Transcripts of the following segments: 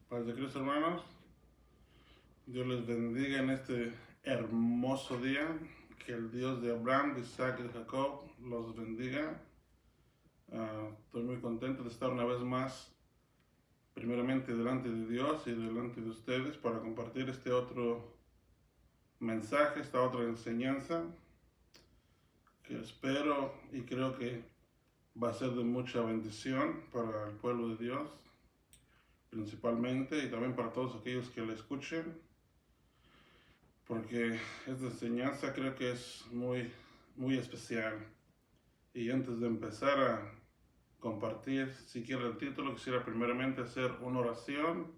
Paz de Cristo, hermanos. Dios les bendiga en este hermoso día. Que el Dios de Abraham, de Isaac y de Jacob los bendiga. Estoy muy contento de estar una vez más, primeramente delante de Dios y delante de ustedes, para compartir este otro mensaje, esta otra enseñanza, que espero y creo que va a ser de mucha bendición para el pueblo de Dios, principalmente, y también para todos aquellos que la escuchen, porque esta enseñanza creo que es muy especial. Y antes de empezar a compartir siquiera el título, quisiera primeramente hacer una oración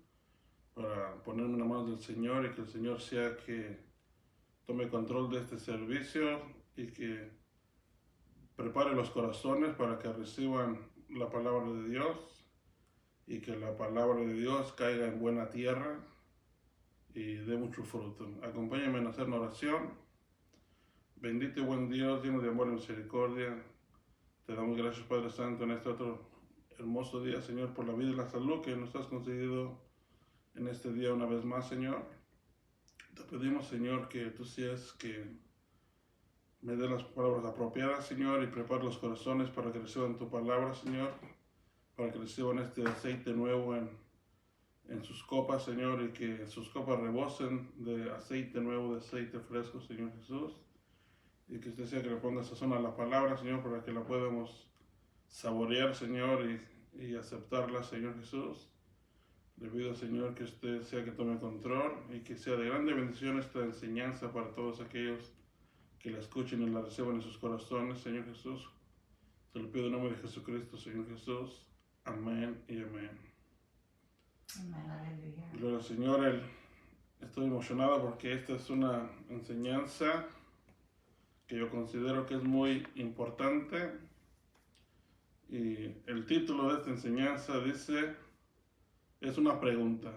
para ponerme en las manos del Señor y que el Señor sea que tome control de este servicio y que prepare los corazones para que reciban la palabra de Dios y que la palabra de Dios caiga en buena tierra y dé mucho fruto. Acompáñenme en hacer una oración. Bendito y buen Dios, lleno de amor y misericordia, te damos gracias, Padre Santo, en este otro hermoso día, Señor, por la vida y la salud que nos has concedido en este día una vez más, Señor. Te pedimos, Señor, que tú seas que me dé las palabras apropiadas, Señor, y prepare los corazones para que reciban tu palabra, Señor, para que reciban este aceite nuevo en sus copas, Señor, y que sus copas rebosen de aceite nuevo, de aceite fresco, Señor Jesús. Y que usted sea que le ponga sazón a la palabra, Señor, para que la podamos saborear, Señor, y aceptarla, Señor Jesús. Le pido, Señor, que usted sea que tome control y que sea de grande bendición esta enseñanza para todos aquellos que la escuchen y la reciban en sus corazones, Señor Jesús. Te lo pido en nombre de Jesucristo, Señor Jesús. Amén y amén. Gloria al Señor. Estoy emocionado porque esta es una enseñanza que yo considero que es muy importante. Y el título de esta enseñanza dice, es una pregunta: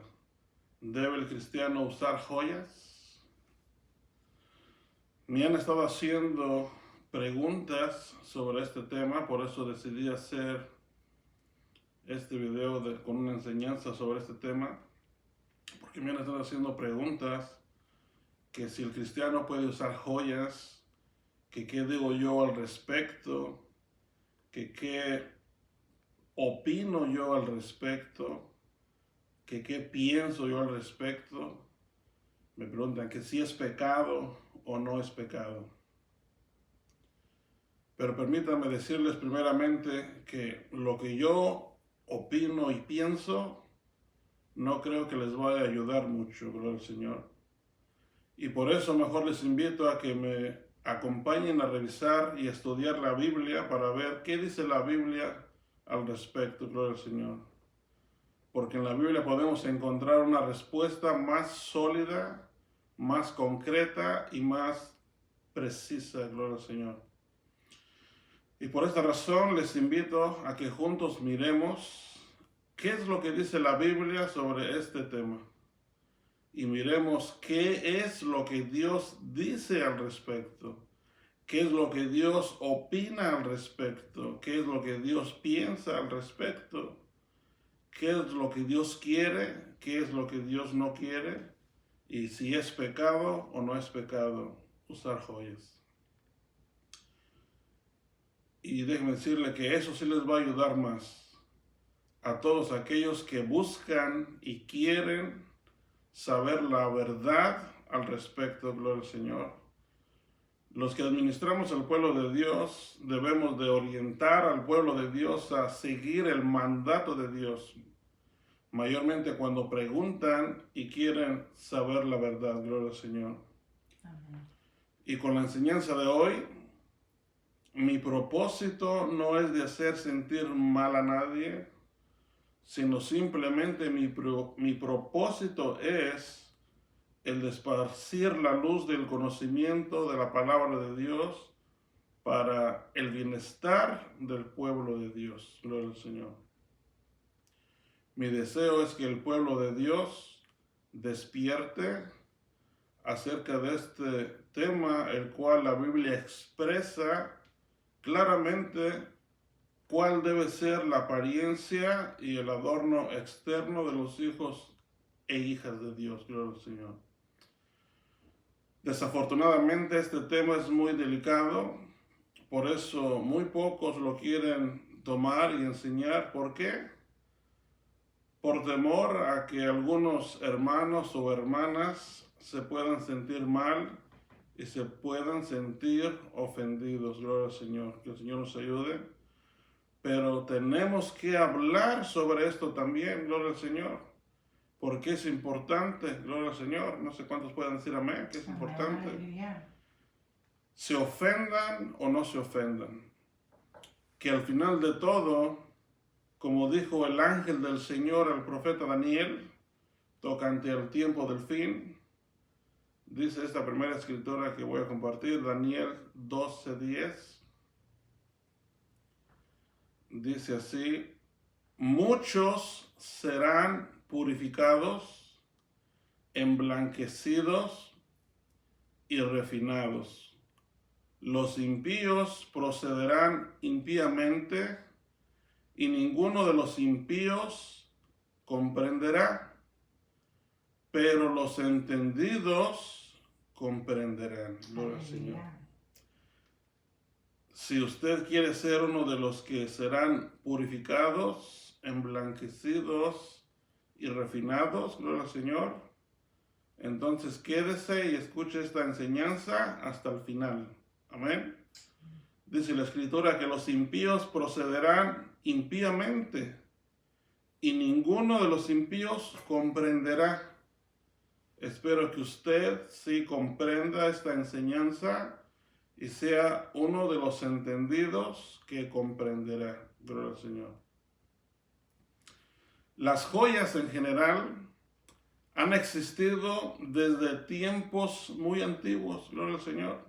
¿debe el cristiano usar joyas? Me han estado haciendo preguntas sobre este tema, por eso decidí hacer este video con una enseñanza sobre este tema, porque me han estado haciendo preguntas que si el cristiano puede usar joyas, que qué digo yo al respecto, que qué opino yo al respecto, que qué pienso yo al respecto. Me preguntan que si es pecado o no es pecado. Pero permítanme decirles primeramente que lo que yo opino y pienso no creo que les vaya a ayudar mucho, gloria al Señor. Y por eso mejor les invito a que me acompañen a revisar y estudiar la Biblia para ver qué dice la Biblia al respecto, gloria al Señor. Porque en la Biblia podemos encontrar una respuesta más sólida, más concreta y más precisa, gloria al Señor. Y por esta razón les invito a que juntos miremos qué es lo que dice la Biblia sobre este tema. Y miremos qué es lo que Dios dice al respecto. ¿Qué es lo que Dios opina al respecto? ¿Qué es lo que Dios piensa al respecto? ¿Qué es lo que Dios quiere? ¿Qué es lo que Dios no quiere? Y si es pecado o no es pecado usar joyas. Y déjenme decirle que eso sí les va a ayudar más a todos aquellos que buscan y quieren saber la verdad al respecto, gloria al Señor. Los que administramos el pueblo de Dios debemos de orientar al pueblo de Dios a seguir el mandato de Dios, mayormente cuando preguntan y quieren saber la verdad, gloria al Señor. Amén. Y con la enseñanza de hoy, mi propósito no es de hacer sentir mal a nadie, sino simplemente mi propósito es el de esparcir la luz del conocimiento de la palabra de Dios para el bienestar del pueblo de Dios. Gloria al Señor. Mi deseo es que el pueblo de Dios despierte acerca de este tema, el cual la Biblia expresa claramente cuál debe ser la apariencia y el adorno externo de los hijos e hijas de Dios. Gloria al Señor. Desafortunadamente este tema es muy delicado, por eso muy pocos lo quieren tomar y enseñar. ¿Por qué? Por temor a que algunos hermanos o hermanas se puedan sentir mal y se puedan sentir ofendidos. Gloria al Señor, que el Señor nos ayude. Pero tenemos que hablar sobre esto también, gloria al Señor, porque es importante, gloria al Señor. No sé cuántos pueden decir amén, que es importante. Se ofendan o no se ofendan. Que al final de todo, como dijo el ángel del Señor al profeta Daniel, tocante al tiempo del fin, dice esta primera escritura que voy a compartir, Daniel 12:10. Dice así: muchos serán purificados, emblanquecidos y refinados. Los impíos procederán impíamente, y ninguno de los impíos comprenderá, pero los entendidos comprenderán. Gloria al Señor. Si usted quiere ser uno de los que serán purificados, emblanquecidos y refinados, gloria al Señor, entonces quédese y escuche esta enseñanza hasta el final. Amén. Dice la Escritura que los impíos procederán impíamente y ninguno de los impíos comprenderá. Espero que usted sí comprenda esta enseñanza y sea uno de los entendidos que comprenderá. Gloria al Señor. Las joyas en general han existido desde tiempos muy antiguos. Gloria al Señor.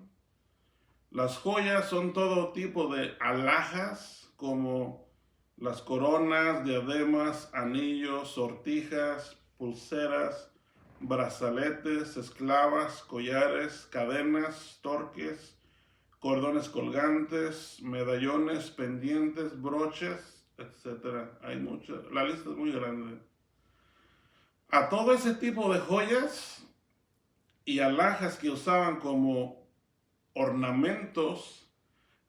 Las joyas son todo tipo de alhajas, como las coronas, diademas, anillos, sortijas, pulseras, brazaletes, esclavas, collares, cadenas, torques, cordones colgantes, medallones, pendientes, broches, etc. Hay muchas, la lista es muy grande. A todo ese tipo de joyas y alhajas que usaban como ornamentos,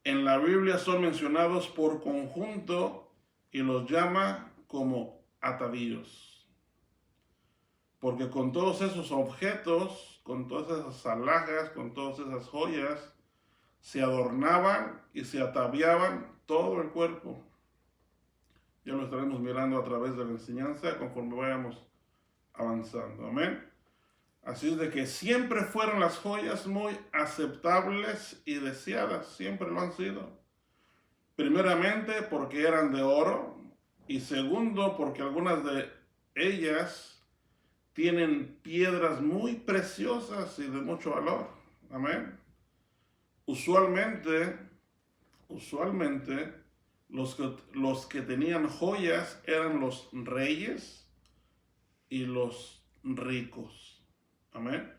en la Biblia son mencionados por conjunto y los llama como atavíos. Porque con todos esos objetos, con todas esas alhajas, con todas esas joyas, se adornaban y se ataviaban todo el cuerpo. Ya lo estaremos mirando a través de la enseñanza conforme vayamos avanzando. Amén. Así es de que siempre fueron las joyas muy aceptables y deseadas. Siempre lo han sido. Primeramente porque eran de oro. Y segundo porque algunas de ellas tienen piedras muy preciosas y de mucho valor. Amén. Usualmente, los que tenían joyas eran los reyes y los ricos. Amén.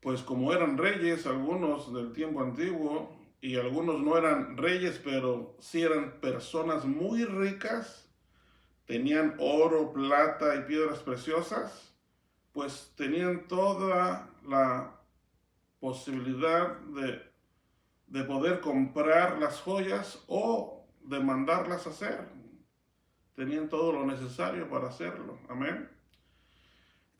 Pues como eran reyes, algunos del tiempo antiguo, y algunos no eran reyes, pero sí eran personas muy ricas, tenían oro, plata y piedras preciosas, pues tenían toda la posibilidad de poder comprar las joyas o de mandarlas a hacer. Tenían todo lo necesario para hacerlo. Amén.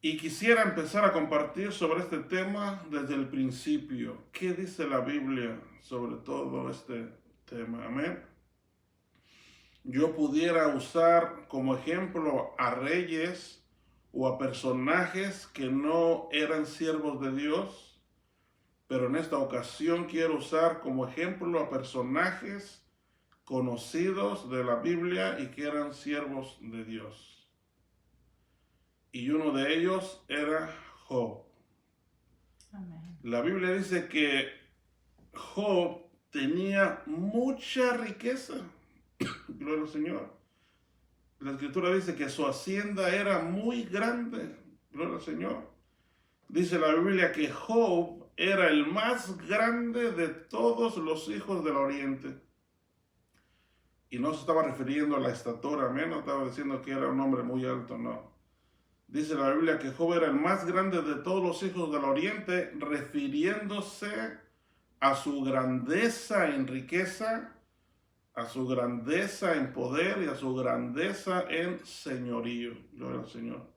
Y quisiera empezar a compartir sobre este tema desde el principio. ¿Qué dice la Biblia sobre todo este tema? Amén. Yo pudiera usar como ejemplo a reyes o a personajes que no eran siervos de Dios, pero en esta ocasión quiero usar como ejemplo a personajes conocidos de la Biblia y que eran siervos de Dios. Y uno de ellos era Job. Amén. La Biblia dice que Job tenía mucha riqueza. Gloria al Señor. La Escritura dice que su hacienda era muy grande. Gloria al Señor. Dice la Biblia que Job era el más grande de todos los hijos del oriente. Y no se estaba refiriendo a la estatura, amén. No estaba diciendo que era un hombre muy alto, no. Dice la Biblia que Job era el más grande de todos los hijos del oriente, refiriéndose a su grandeza en riqueza, a su grandeza en poder y a su grandeza en señorío. Gloria al Señor.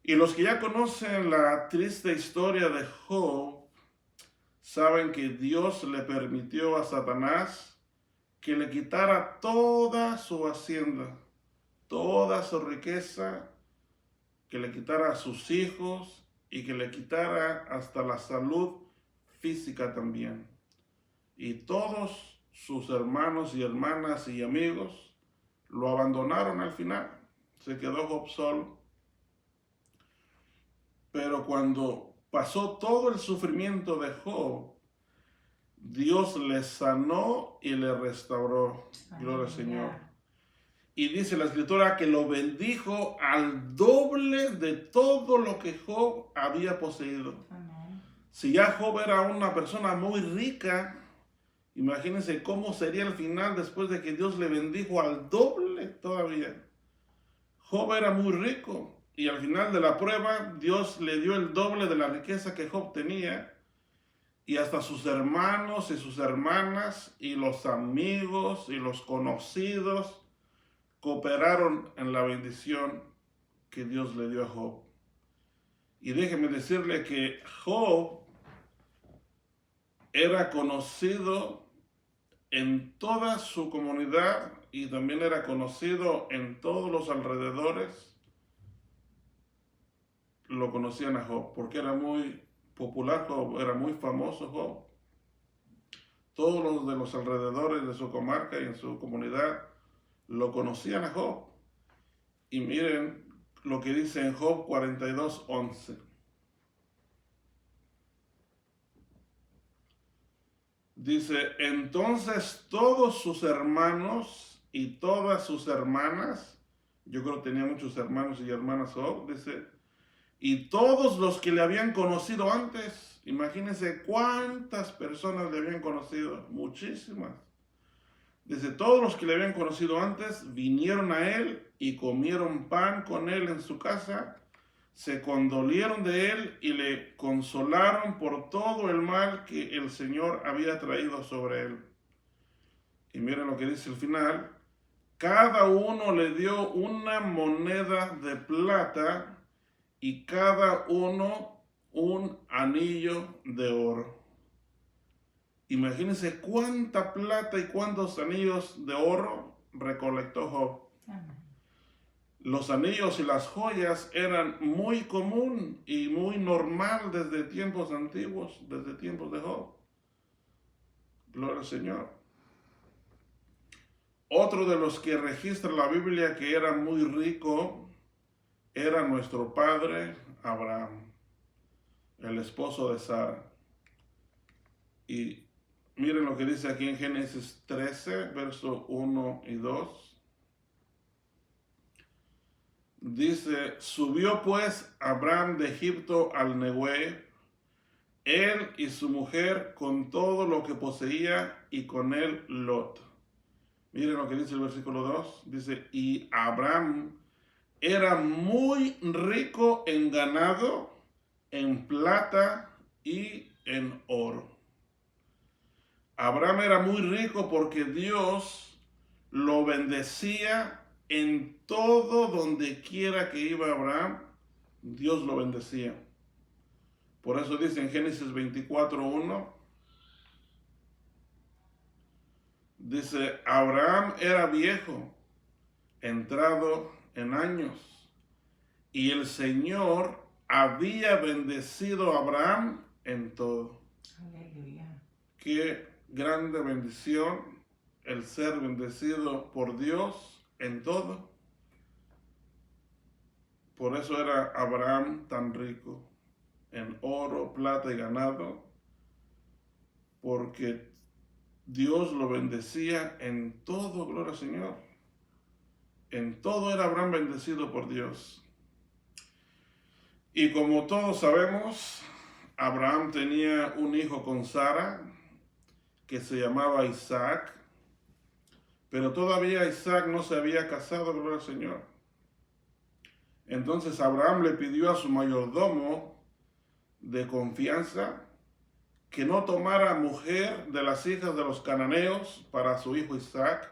Y los que ya conocen la triste historia de Job, saben que Dios le permitió a Satanás que le quitara toda su hacienda, toda su riqueza, que le quitara a sus hijos y que le quitara hasta la salud física también. Y todos sus hermanos y hermanas y amigos lo abandonaron al final. Se quedó Job solo. Pero cuando pasó todo el sufrimiento de Job, Dios le sanó y le restauró. Gloria al Señor. Y dice la Escritura que lo bendijo al doble de todo lo que Job había poseído. Amén. Si ya Job era una persona muy rica, imagínense cómo sería el final después de que Dios le bendijo al doble todavía. Job era muy rico y al final de la prueba Dios le dio el doble de la riqueza que Job tenía. Y hasta sus hermanos y sus hermanas y los amigos y los conocidos cooperaron en la bendición que Dios le dio a Job. Y déjeme decirle que Job era conocido en toda su comunidad y también era conocido en todos los alrededores. Lo conocían a Job porque era muy popular Job, era muy famoso Job. Todos los de los alrededores de su comarca y en su comunidad lo conocían a Job. Y miren lo que dice en Job 42:11. Dice, entonces todos sus hermanos y todas sus hermanas, yo creo que tenía muchos hermanos y hermanas Job, dice, y todos los que le habían conocido antes, imagínense cuántas personas le habían conocido, muchísimas. Dice, todos los que le habían conocido antes vinieron a él y comieron pan con él en su casa, se condolieron de él y le consolaron por todo el mal que el Señor había traído sobre él. Y miren lo que dice el final, cada uno le dio una moneda de plata y cada uno un anillo de oro. Imagínense cuánta plata y cuántos anillos de oro recolectó Job. Amén. Los anillos y las joyas eran muy común y muy normal desde tiempos antiguos, desde tiempos de Job. Gloria al Señor. Otro de los que registra la Biblia que era muy rico era nuestro padre Abraham, el esposo de Sara. Y miren lo que dice aquí en Génesis 13, versos 1 y 2. Dice, subió pues Abraham de Egipto al Neguev, él y su mujer con todo lo que poseía y con él Lot. Miren lo que dice el versículo 2. Dice, y Abraham era muy rico en ganado, en plata y en oro. Abraham era muy rico porque Dios lo bendecía en todo donde quiera que iba Abraham, Dios lo bendecía. Por eso dice en Génesis 24:1, dice, Abraham era viejo, entrado en años, y el Señor había bendecido a Abraham en todo. Aleluya. Qué grande bendición el ser bendecido por Dios en todo. Por eso era Abraham tan rico en oro, plata y ganado, porque Dios lo bendecía en todo, gloria al Señor. En todo era Abraham bendecido por Dios. Y como todos sabemos, Abraham tenía un hijo con Sara que se llamaba Isaac, pero todavía Isaac no se había casado, gloria al Señor. Entonces Abraham le pidió a su mayordomo de confianza que no tomara mujer de las hijas de los cananeos para su hijo Isaac,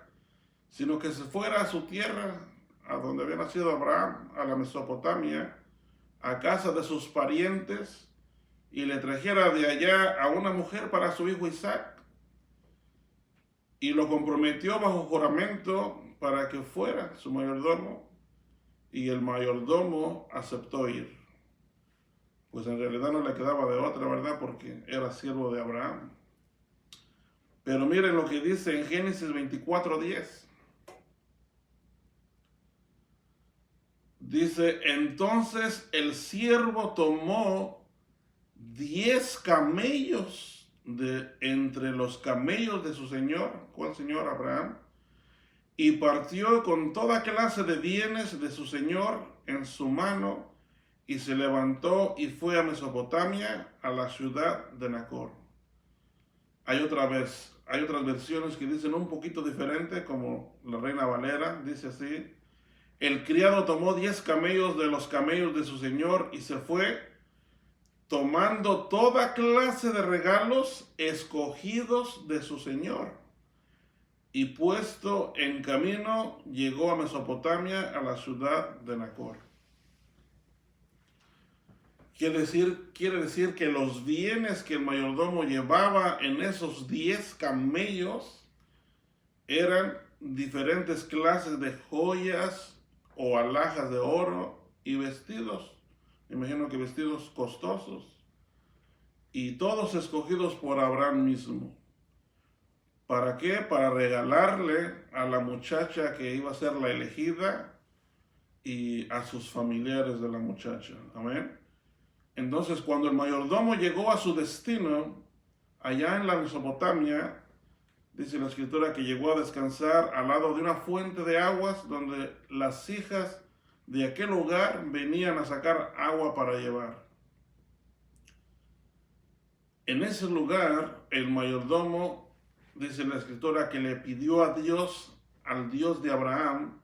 sino que se fuera a su tierra, a donde había nacido Abraham, a la Mesopotamia, a casa de sus parientes, y le trajera de allá a una mujer para su hijo Isaac, y lo comprometió bajo juramento para que fuera su mayordomo, y el mayordomo aceptó ir. Pues en realidad no le quedaba de otra, ¿verdad? Porque era siervo de Abraham. Pero miren lo que dice en Génesis 24:10. Dice, entonces el siervo tomó 10 camellos de entre los camellos de su señor, ¿cuál señor? Abraham, y partió con toda clase de bienes de su señor en su mano, y se levantó y fue a Mesopotamia, a la ciudad de Nacor. Hay otras versiones que dicen un poquito diferente, como la Reina Valera, dice así: el criado tomó 10 camellos de los camellos de su señor y se fue, tomando toda clase de regalos escogidos de su señor. Y puesto en camino, llegó a Mesopotamia, a la ciudad de Nacor. Quiere decir que los bienes que el mayordomo llevaba en esos 10 camellos eran diferentes clases de joyas o alhajas de oro y vestidos. Me imagino que vestidos costosos. Y todos escogidos por Abraham mismo. ¿Para qué? Para regalarle a la muchacha que iba a ser la elegida y a sus familiares de la muchacha. Amén. Entonces, cuando el mayordomo llegó a su destino, allá en la Mesopotamia, dice la escritura que llegó a descansar al lado de una fuente de aguas donde las hijas de aquel lugar venían a sacar agua para llevar. En ese lugar, el mayordomo, dice la escritura, que le pidió a Dios, al Dios de Abraham,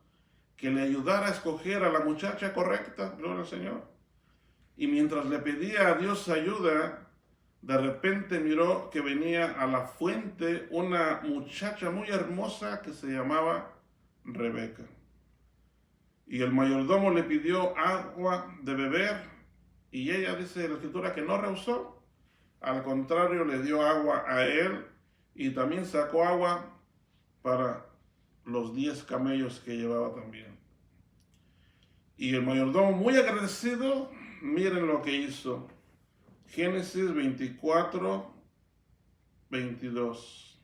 que le ayudara a escoger a la muchacha correcta, gloria al Señor. Y mientras le pedía a Dios ayuda, de repente miró que venía a la fuente una muchacha muy hermosa que se llamaba Rebeca. Y el mayordomo le pidió agua de beber y ella, dice la escritura, que no rehusó. Al contrario, le dio agua a él y también sacó agua para los 10 camellos que llevaba también. Y el mayordomo, muy agradecido, miren lo que hizo. Génesis 24:22.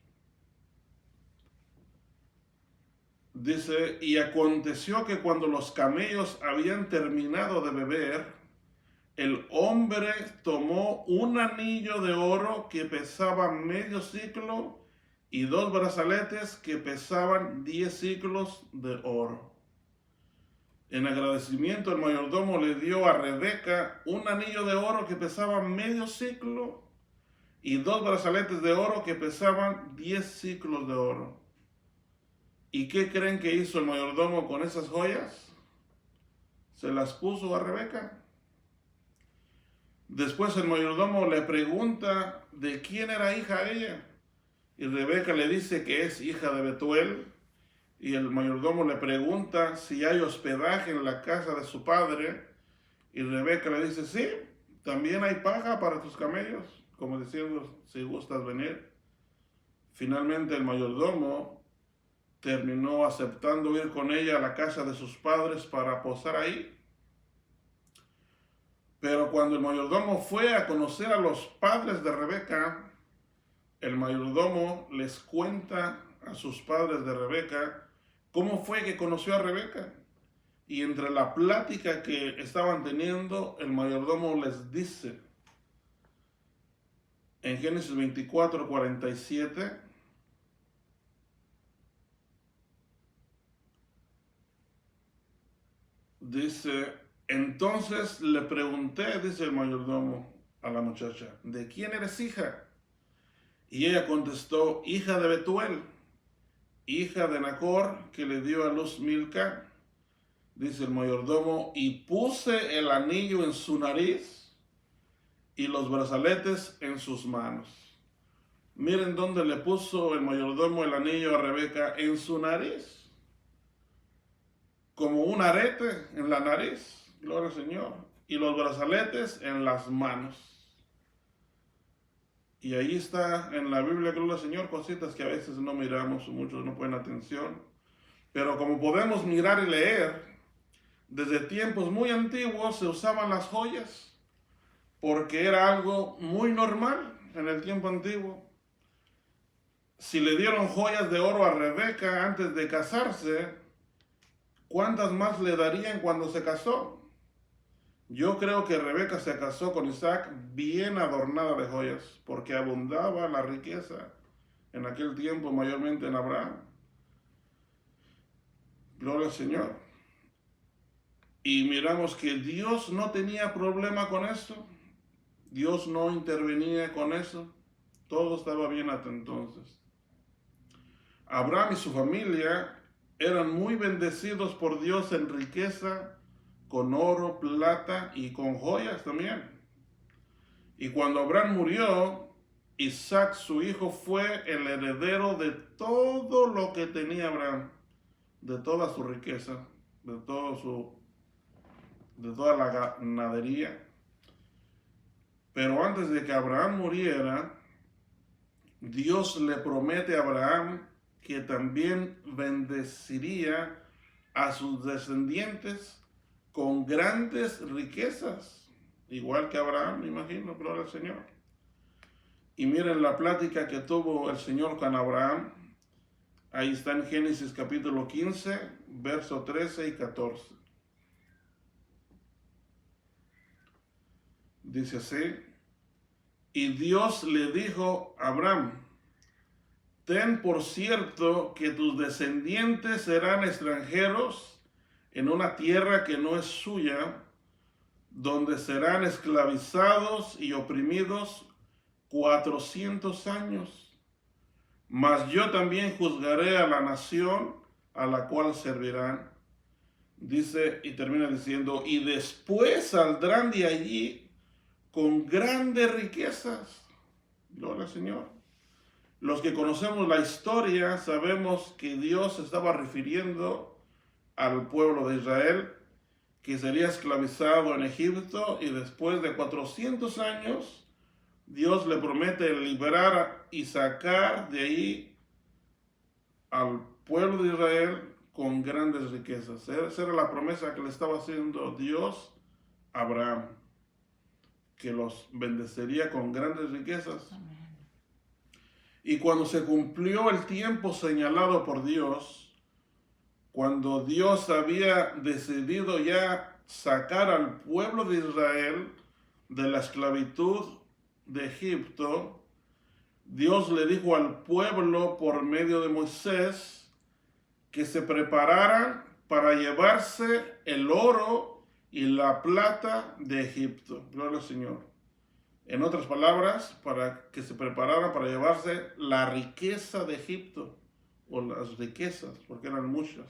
Dice, y aconteció que cuando los camellos habían terminado de beber, el hombre tomó un anillo de oro que pesaba medio siclo y 2 brazaletes que pesaban 10 siclos de oro. En agradecimiento, el mayordomo le dio a Rebeca un anillo de oro que pesaba medio siclo y 2 brazaletes de oro que pesaban 10 siclos de oro. ¿Y qué creen que hizo el mayordomo con esas joyas? Se las puso a Rebeca. Después el mayordomo le pregunta de quién era hija ella. Y Rebeca le dice que es hija de Betuel. Y el mayordomo le pregunta si hay hospedaje en la casa de su padre. Y Rebeca le dice, sí, también hay paja para tus camellos, como diciendo, si gustas venir. Finalmente el mayordomo terminó aceptando ir con ella a la casa de sus padres para posar ahí. Pero cuando el mayordomo fue a conocer a los padres de Rebeca, el mayordomo les cuenta a sus padres de Rebeca cómo fue que conoció a Rebeca. Y entre la plática que estaban teniendo, el mayordomo les dice, en Génesis 24:47, dice, entonces le pregunté, dice el mayordomo a la muchacha, ¿de quién eres hija? Y ella contestó, hija de Betuel, hija de Nacor, que le dio a luz Milca. Dice el mayordomo, y puse el anillo en su nariz y los brazaletes en sus manos. Miren dónde le puso el mayordomo el anillo a Rebeca, en su nariz. Como un arete en la nariz, gloria al Señor. Y los brazaletes en las manos. Y ahí está en la Biblia, gloria al Señor, cositas que a veces no miramos, muchos no ponen atención. Pero como podemos mirar y leer, desde tiempos muy antiguos se usaban las joyas, porque era algo muy normal en el tiempo antiguo. Si le dieron joyas de oro a Rebeca antes de casarse, ¿cuántas más le darían cuando se casó? Yo creo que Rebeca se casó con Isaac bien adornada de joyas, porque abundaba la riqueza en aquel tiempo, mayormente en Abraham. Gloria al Señor. Y miramos que Dios no tenía problema con eso. Dios no intervenía con eso. Todo estaba bien hasta entonces. Abraham y su familia eran muy bendecidos por Dios en riqueza, con oro, plata y con joyas también. Y cuando Abraham murió, Isaac, su hijo, fue el heredero de todo lo que tenía Abraham, de toda su riqueza, de toda la ganadería. Pero antes de que Abraham muriera, Dios le promete a Abraham que también bendeciría a sus descendientes con grandes riquezas, igual que Abraham, me imagino, gloria al Señor. Y miren la plática que tuvo el Señor con Abraham. Ahí está en Génesis capítulo 15, verso 13 y 14. Dice así, y Dios le dijo a Abraham, ten por cierto que tus descendientes serán extranjeros en una tierra que no es suya, donde serán esclavizados y oprimidos 400 años. Mas yo también juzgaré a la nación a la cual servirán. Dice y termina diciendo, y después saldrán de allí con grandes riquezas. Gloria al Señor. Los que conocemos la historia sabemos que Dios estaba refiriendo al pueblo de Israel que sería esclavizado en Egipto y después de 400 años Dios le promete liberar y sacar de ahí al pueblo de Israel con grandes riquezas. Esa era la promesa que le estaba haciendo Dios a Abraham, que los bendecería con grandes riquezas. Amén. Y cuando se cumplió el tiempo señalado por Dios, cuando Dios había decidido ya sacar al pueblo de Israel de la esclavitud de Egipto, Dios le dijo al pueblo por medio de Moisés que se prepararan para llevarse el oro y la plata de Egipto. Gloria al Señor. En otras palabras, para que se prepararan para llevarse la riqueza de Egipto, o las riquezas, porque eran muchas.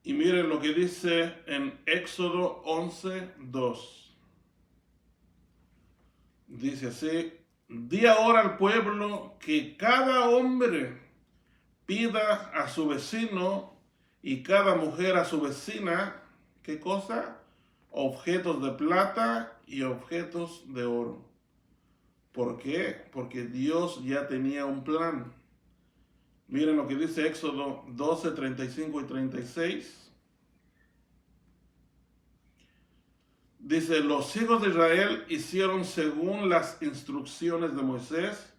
Y miren lo que dice en Éxodo 11:2. Dice así, di ahora al pueblo que cada hombre pida a su vecino y cada mujer a su vecina, ¿qué cosa? Objetos de plata y objetos de oro. ¿Por qué? Porque Dios ya tenía un plan. Miren lo que dice Éxodo 12, 35 y 36. Dice, los hijos de Israel hicieron según las instrucciones de Moisés,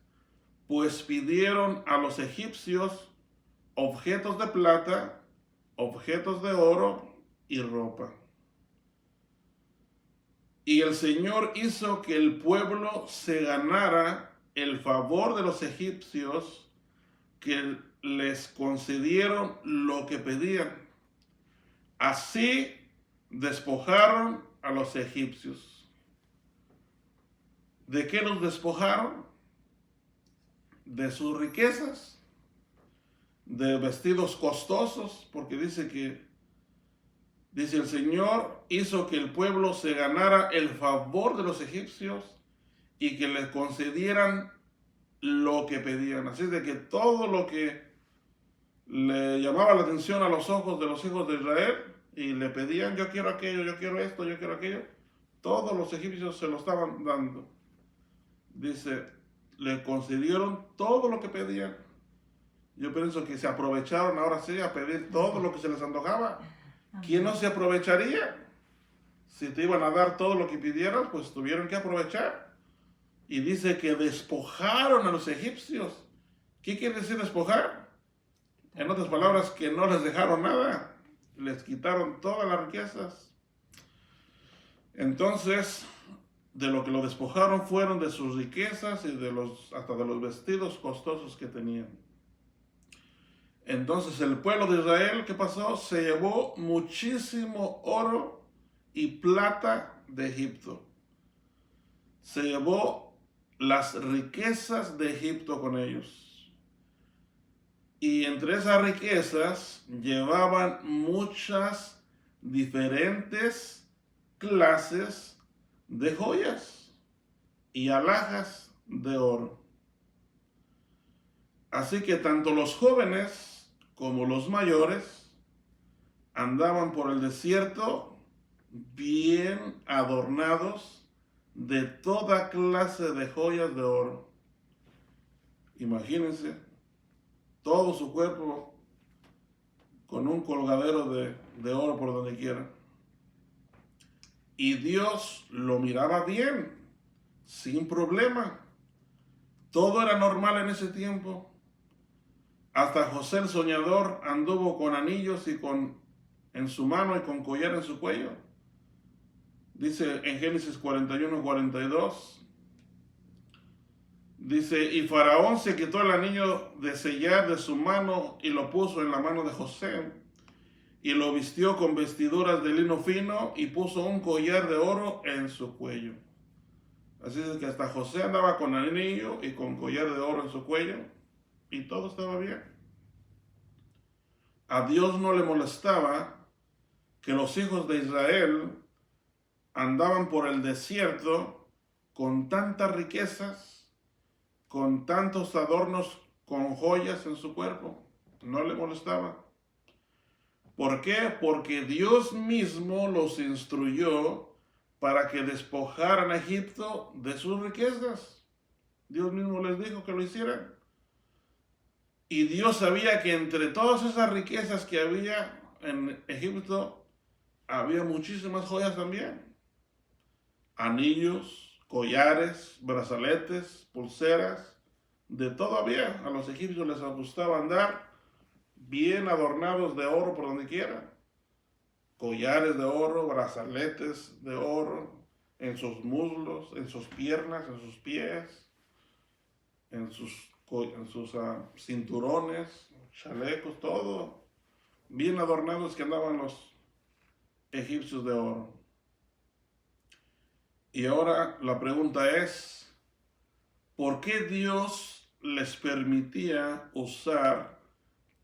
pues pidieron a los egipcios objetos de plata, objetos de oro y ropa. Y el Señor hizo que el pueblo se ganara el favor de los egipcios, que les concedieron lo que pedían. Así despojaron a los egipcios. ¿De qué los despojaron? De sus riquezas, de vestidos costosos, porque dice que Dice, el Señor hizo que el pueblo se ganara el favor de los egipcios y que les concedieran lo que pedían. Así de que todo lo que le llamaba la atención a los ojos de los hijos de Israel y le pedían, yo quiero aquello, yo quiero esto, yo quiero aquello, todos los egipcios se lo estaban dando. Dice, le concedieron todo lo que pedían. Yo pienso que se aprovecharon ahora sí a pedir todo lo que se les antojaba. ¿Quién no se aprovecharía? Si te iban a dar todo lo que pidieran, pues tuvieron que aprovechar. Y dice que despojaron a los egipcios. ¿Qué quiere decir despojar? En otras palabras, que no les dejaron nada. Les quitaron todas las riquezas. Entonces, de lo que lo despojaron fueron de sus riquezas y hasta de los vestidos costosos que tenían. Entonces el pueblo de Israel, ¿qué pasó? Se llevó muchísimo oro y plata de Egipto. Se llevó las riquezas de Egipto con ellos. Y entre esas riquezas llevaban muchas diferentes clases de joyas y alhajas de oro. Así que tanto los jóvenes como los mayores andaban por el desierto bien adornados de toda clase de joyas de oro. Imagínense, todo su cuerpo con un colgadero de oro por donde quiera. Y Dios lo miraba bien, sin problema. Todo era normal en ese tiempo. Hasta José el soñador anduvo con anillos en su mano y con collar en su cuello. Dice en Génesis 41-42. Dice, y Faraón se quitó el anillo de sellar de su mano y lo puso en la mano de José. Y lo vistió con vestiduras de lino fino y puso un collar de oro en su cuello. Así es que hasta José andaba con anillo y con collar de oro en su cuello. Y todo estaba bien. A Dios no le molestaba que los hijos de Israel andaban por el desierto con tantas riquezas, con tantos adornos, con joyas en su cuerpo. No le molestaba. ¿Por qué? Porque Dios mismo los instruyó para que despojaran a Egipto de sus riquezas. Dios mismo les dijo que lo hicieran. Y Dios sabía que entre todas esas riquezas que había en Egipto, había muchísimas joyas también. Anillos, collares, brazaletes, pulseras, de todo había. A los egipcios les gustaba andar bien adornados de oro por donde quiera. Collares de oro, brazaletes de oro, en sus muslos, en sus piernas, en sus pies, en sus cinturones, chalecos, todo bien adornados que andaban los egipcios de oro. Y ahora la pregunta es, ¿por qué Dios les permitía usar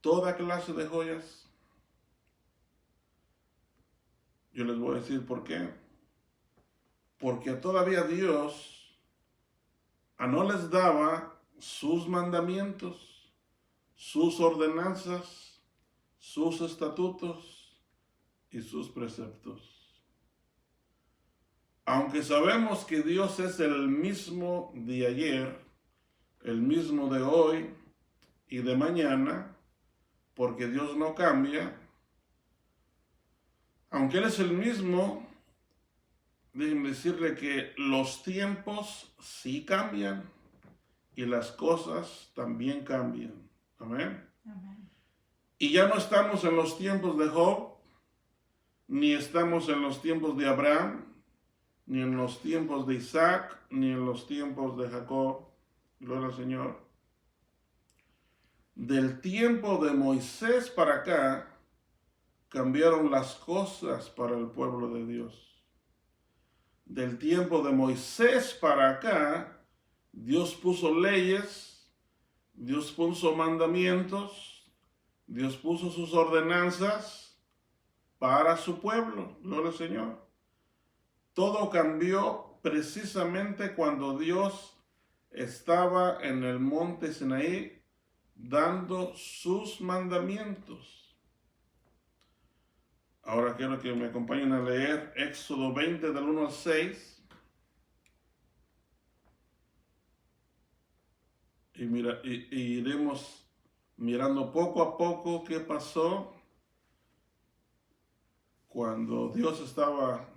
toda clase de joyas? Yo les voy a decir por qué. Porque todavía Dios no les daba sus mandamientos, sus ordenanzas, sus estatutos y sus preceptos. Aunque sabemos que Dios es el mismo de ayer, el mismo de hoy y de mañana, porque Dios no cambia, aunque Él es el mismo, déjenme decirle que los tiempos sí cambian y las cosas también cambian. Amén. Amén. Y ya no estamos en los tiempos de Job, ni estamos en los tiempos de Abraham, ni en los tiempos de Isaac, ni en los tiempos de Jacob. Gloria al Señor. Del tiempo de Moisés para acá, cambiaron las cosas para el pueblo de Dios. Del tiempo de Moisés para acá, Dios puso leyes, Dios puso mandamientos, Dios puso sus ordenanzas, para su pueblo. Gloria al Señor. Todo cambió precisamente cuando Dios estaba en el monte Sinaí dando sus mandamientos. Ahora quiero que me acompañen a leer Éxodo 20 del 1 al 6. Y iremos mirando poco a poco qué pasó cuando Dios estaba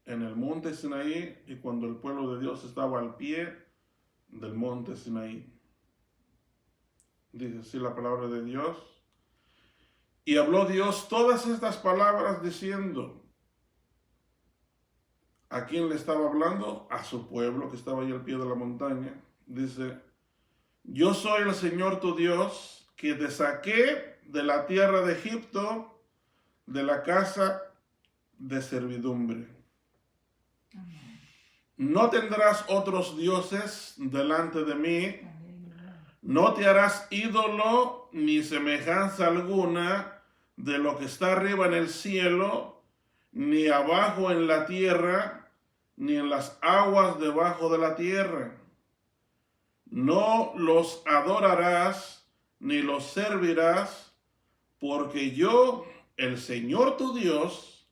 en el monte Sinaí y cuando el pueblo de Dios estaba al pie del monte Sinaí. Dice así la palabra de Dios. Y habló Dios todas estas palabras diciendo, ¿a quién le estaba hablando? A su pueblo que estaba ahí al pie de la montaña. Dice, yo soy el Señor tu Dios, que te saqué de la tierra de Egipto, de la casa de servidumbre. No tendrás otros dioses delante de mí, no te harás ídolo ni semejanza alguna de lo que está arriba en el cielo, ni abajo en la tierra, ni en las aguas debajo de la tierra. No los adorarás ni los servirás, porque yo, el Señor tu Dios,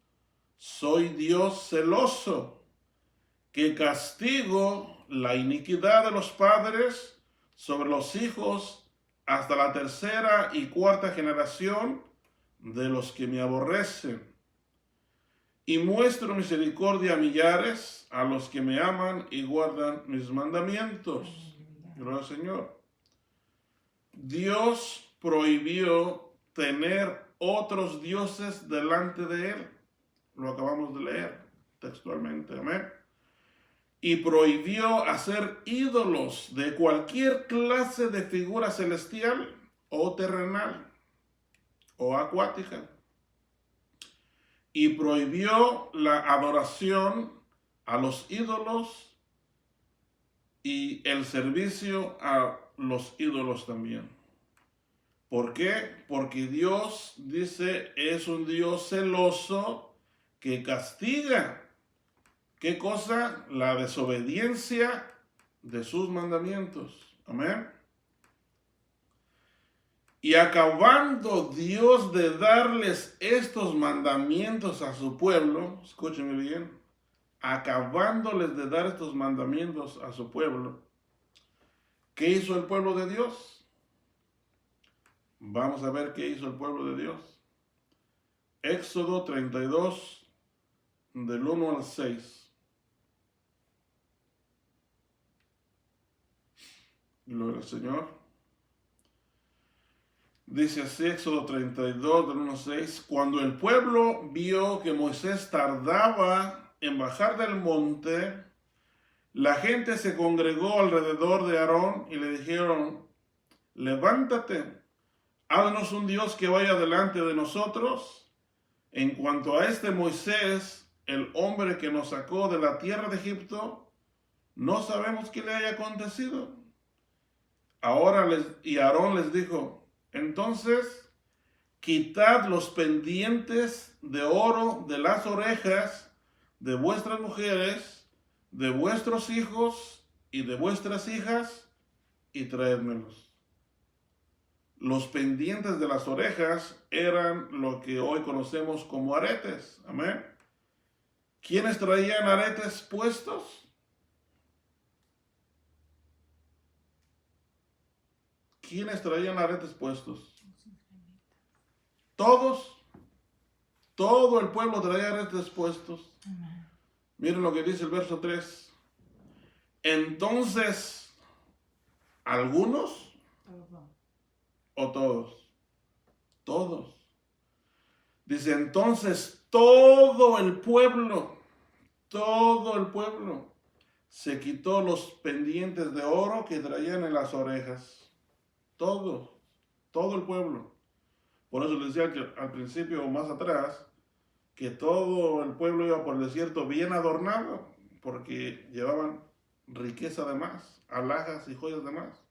soy Dios celoso, que castigo la iniquidad de los padres sobre los hijos hasta la tercera y cuarta generación de los que me aborrecen. Y muestro misericordia a millares, a los que me aman y guardan mis mandamientos. Gloria al Señor. Dios prohibió tener otros dioses delante de él. Lo acabamos de leer textualmente. Amén. Y prohibió hacer ídolos de cualquier clase de figura celestial o terrenal o acuática. Y prohibió la adoración a los ídolos y el servicio a los ídolos también. ¿Por qué? Porque Dios, dice, es un Dios celoso que castiga. ¿Qué cosa? La desobediencia de sus mandamientos. Amén. Y acabando Dios de darles estos mandamientos a su pueblo, escúchenme bien, acabándoles de dar estos mandamientos a su pueblo, ¿qué hizo el pueblo de Dios? Vamos a ver qué hizo el pueblo de Dios. Éxodo 32, del 1 al 6. Gloria al Señor. Dice así, Éxodo 32, del 1 al 6. Cuando el pueblo vio que Moisés tardaba en bajar del monte, la gente se congregó alrededor de Aarón y le dijeron, levántate, haznos un Dios que vaya delante de nosotros. En cuanto a este Moisés, el hombre que nos sacó de la tierra de Egipto, no sabemos qué le haya acontecido. Y Aarón les dijo, entonces, quitad los pendientes de oro de las orejas de vuestras mujeres, de vuestros hijos y de vuestras hijas, y traédmelos. Los pendientes de las orejas eran lo que hoy conocemos como aretes. Amén. ¿Quiénes traían aretes puestos? ¿Quiénes traían aretes puestos? Todos. Todo el pueblo traía aretes puestos. Miren lo que dice el verso 3. Entonces, ¿algunos o todos? Todos. Dice, entonces todo el pueblo se quitó los pendientes de oro que traían en las orejas. Todo el pueblo. Por eso les decía que al principio o más atrás, que todo el pueblo iba por el desierto bien adornado, porque llevaban riqueza de más, alhajas y joyas de más.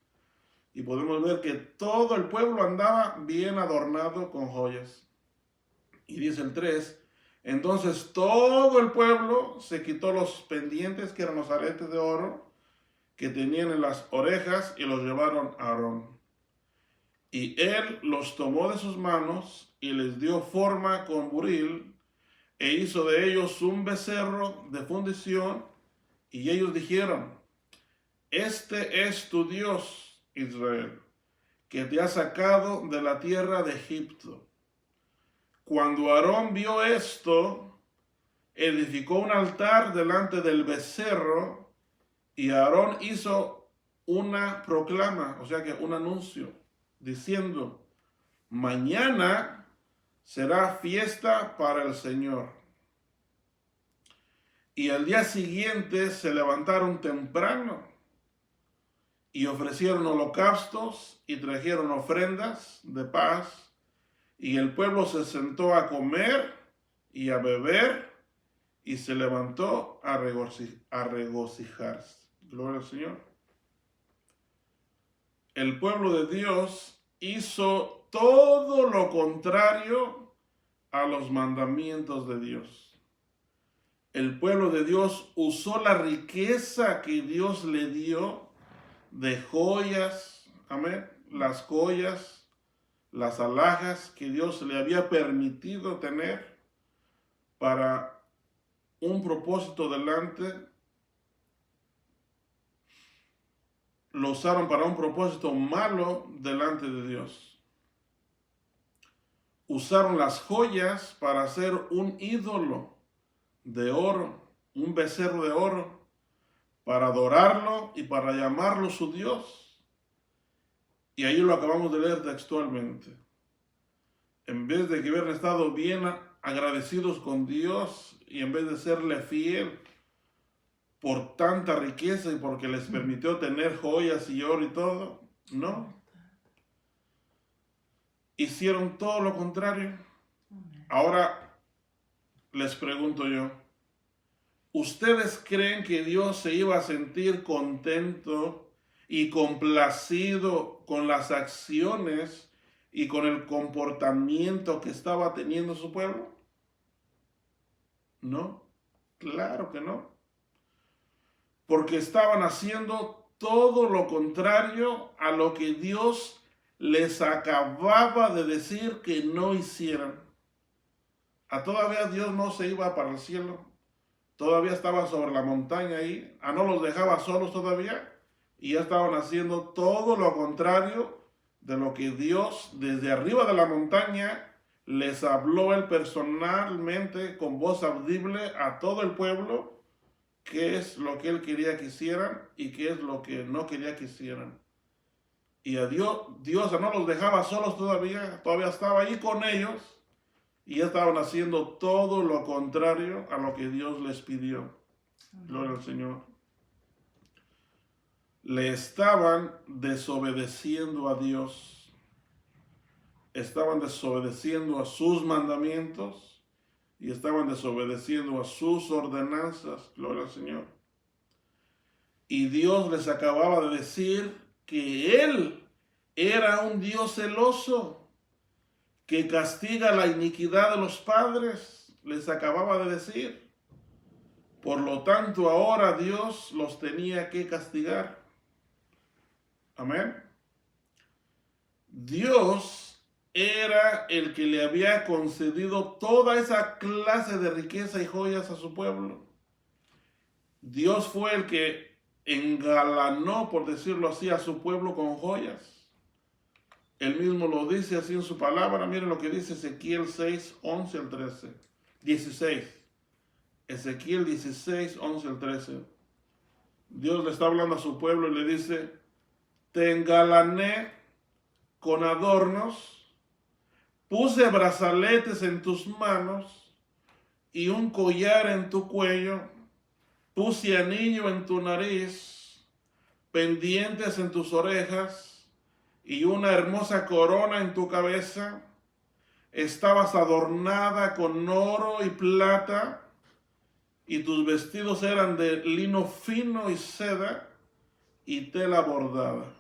Y podemos ver que todo el pueblo andaba bien adornado con joyas. Y dice el 3, Entonces todo el pueblo se quitó los pendientes, que eran los aretes de oro, que tenían en las orejas, y los llevaron a Aarón. Y él los tomó de sus manos y les dio forma con buril, e hizo de ellos un becerro de fundición, y ellos dijeron: este es tu Dios, Israel, que te ha sacado de la tierra de Egipto. Cuando Aarón vio esto, edificó un altar delante del becerro, y Aarón hizo una proclama, o sea que un anuncio, diciendo: mañana será fiesta para el Señor. Y al día siguiente se levantaron temprano y ofrecieron holocaustos y trajeron ofrendas de paz, y el pueblo se sentó a comer y a beber, y se levantó a regocijarse. Gloria al Señor. El pueblo de Dios hizo todo lo contrario a los mandamientos de Dios. El pueblo de Dios usó la riqueza que Dios le dio de joyas, amén, las joyas, las alhajas que Dios le había permitido tener para un propósito delante. Lo usaron para un propósito malo delante de Dios. Usaron las joyas para hacer un ídolo de oro, un becerro de oro, para adorarlo y para llamarlo su Dios. Y ahí lo acabamos de leer textualmente. En vez de que hubieran estado bien agradecidos con Dios, y en vez de serle fiel por tanta riqueza y porque les permitió tener joyas y oro y todo, no. Hicieron todo lo contrario. Ahora les pregunto yo, ¿ustedes creen que Dios se iba a sentir contento y complacido con las acciones y con el comportamiento que estaba teniendo su pueblo? No, claro que no. Porque estaban haciendo todo lo contrario a lo que Dios les acababa de decir que no hicieran. Todavía Dios no se iba para el cielo. Todavía estaba sobre la montaña ahí. No los dejaba solos todavía. Y ya estaban haciendo todo lo contrario de lo que Dios desde arriba de la montaña les habló él personalmente con voz audible a todo el pueblo, qué es lo que él quería que hicieran y qué es lo que no quería que hicieran. Y a Dios no los dejaba solos todavía estaba ahí con ellos, y estaban haciendo todo lo contrario a lo que Dios les pidió. Gloria al Señor. Le estaban desobedeciendo a Dios. Estaban desobedeciendo a sus mandamientos y estaban desobedeciendo a sus ordenanzas. Gloria al Señor. Y Dios les acababa de decir que Él era un Dios celoso, que castiga la iniquidad de los padres. Les acababa de decir. Por lo tanto, ahora Dios los tenía que castigar. Amén. Dios era el que le había concedido toda esa clase de riqueza y joyas a su pueblo. Dios fue el que engalanó, por decirlo así, a su pueblo con joyas. Él mismo lo dice así en su palabra. Miren lo que dice Ezequiel 6, 11 al 13. 16. Ezequiel 16, 11 al 13. Dios le está hablando a su pueblo y le dice: te engalané con adornos, puse brazaletes en tus manos y un collar en tu cuello, puse anillo en tu nariz, pendientes en tus orejas y una hermosa corona en tu cabeza. Estabas adornada con oro y plata, y tus vestidos eran de lino fino y seda y tela bordada.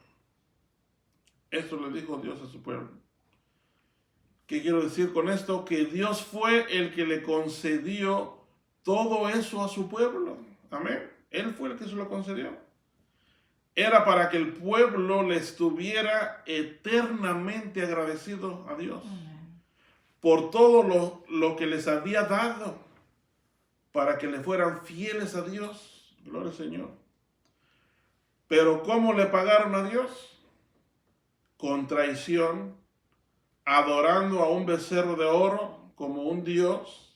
Esto le dijo Dios a su pueblo. ¿Qué quiero decir con esto? Que Dios fue el que le concedió todo eso a su pueblo. Amén. Él fue el que se lo concedió. Era para que el pueblo le estuviera eternamente agradecido a Dios por todo lo que les había dado, para que le fueran fieles a Dios. Gloria al Señor. Pero ¿cómo le pagaron a Dios? Con traición, adorando a un becerro de oro como un Dios.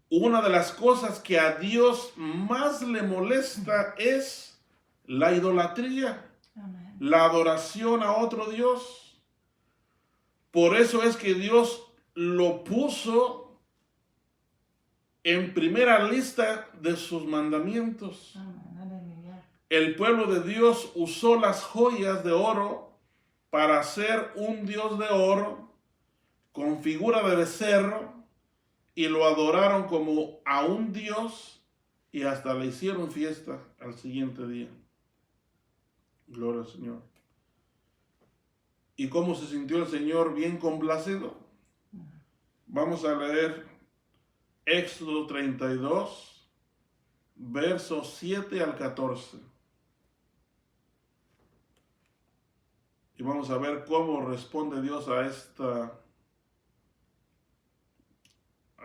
Una de las cosas que a Dios más le molesta es la idolatría, Amén. la adoración a otro Dios. Por eso es que Dios lo puso en primera lista de sus mandamientos. Amén. Aleluya. El pueblo de Dios usó las joyas de oro para hacer un Dios de oro con figura de becerro y lo adoraron como a un Dios y hasta le hicieron fiesta al siguiente día. Gloria al Señor. ¿Y cómo se sintió el Señor? Bien complacido. Vamos a leer Éxodo 32, versos 7 al 14. Y vamos a ver cómo responde Dios a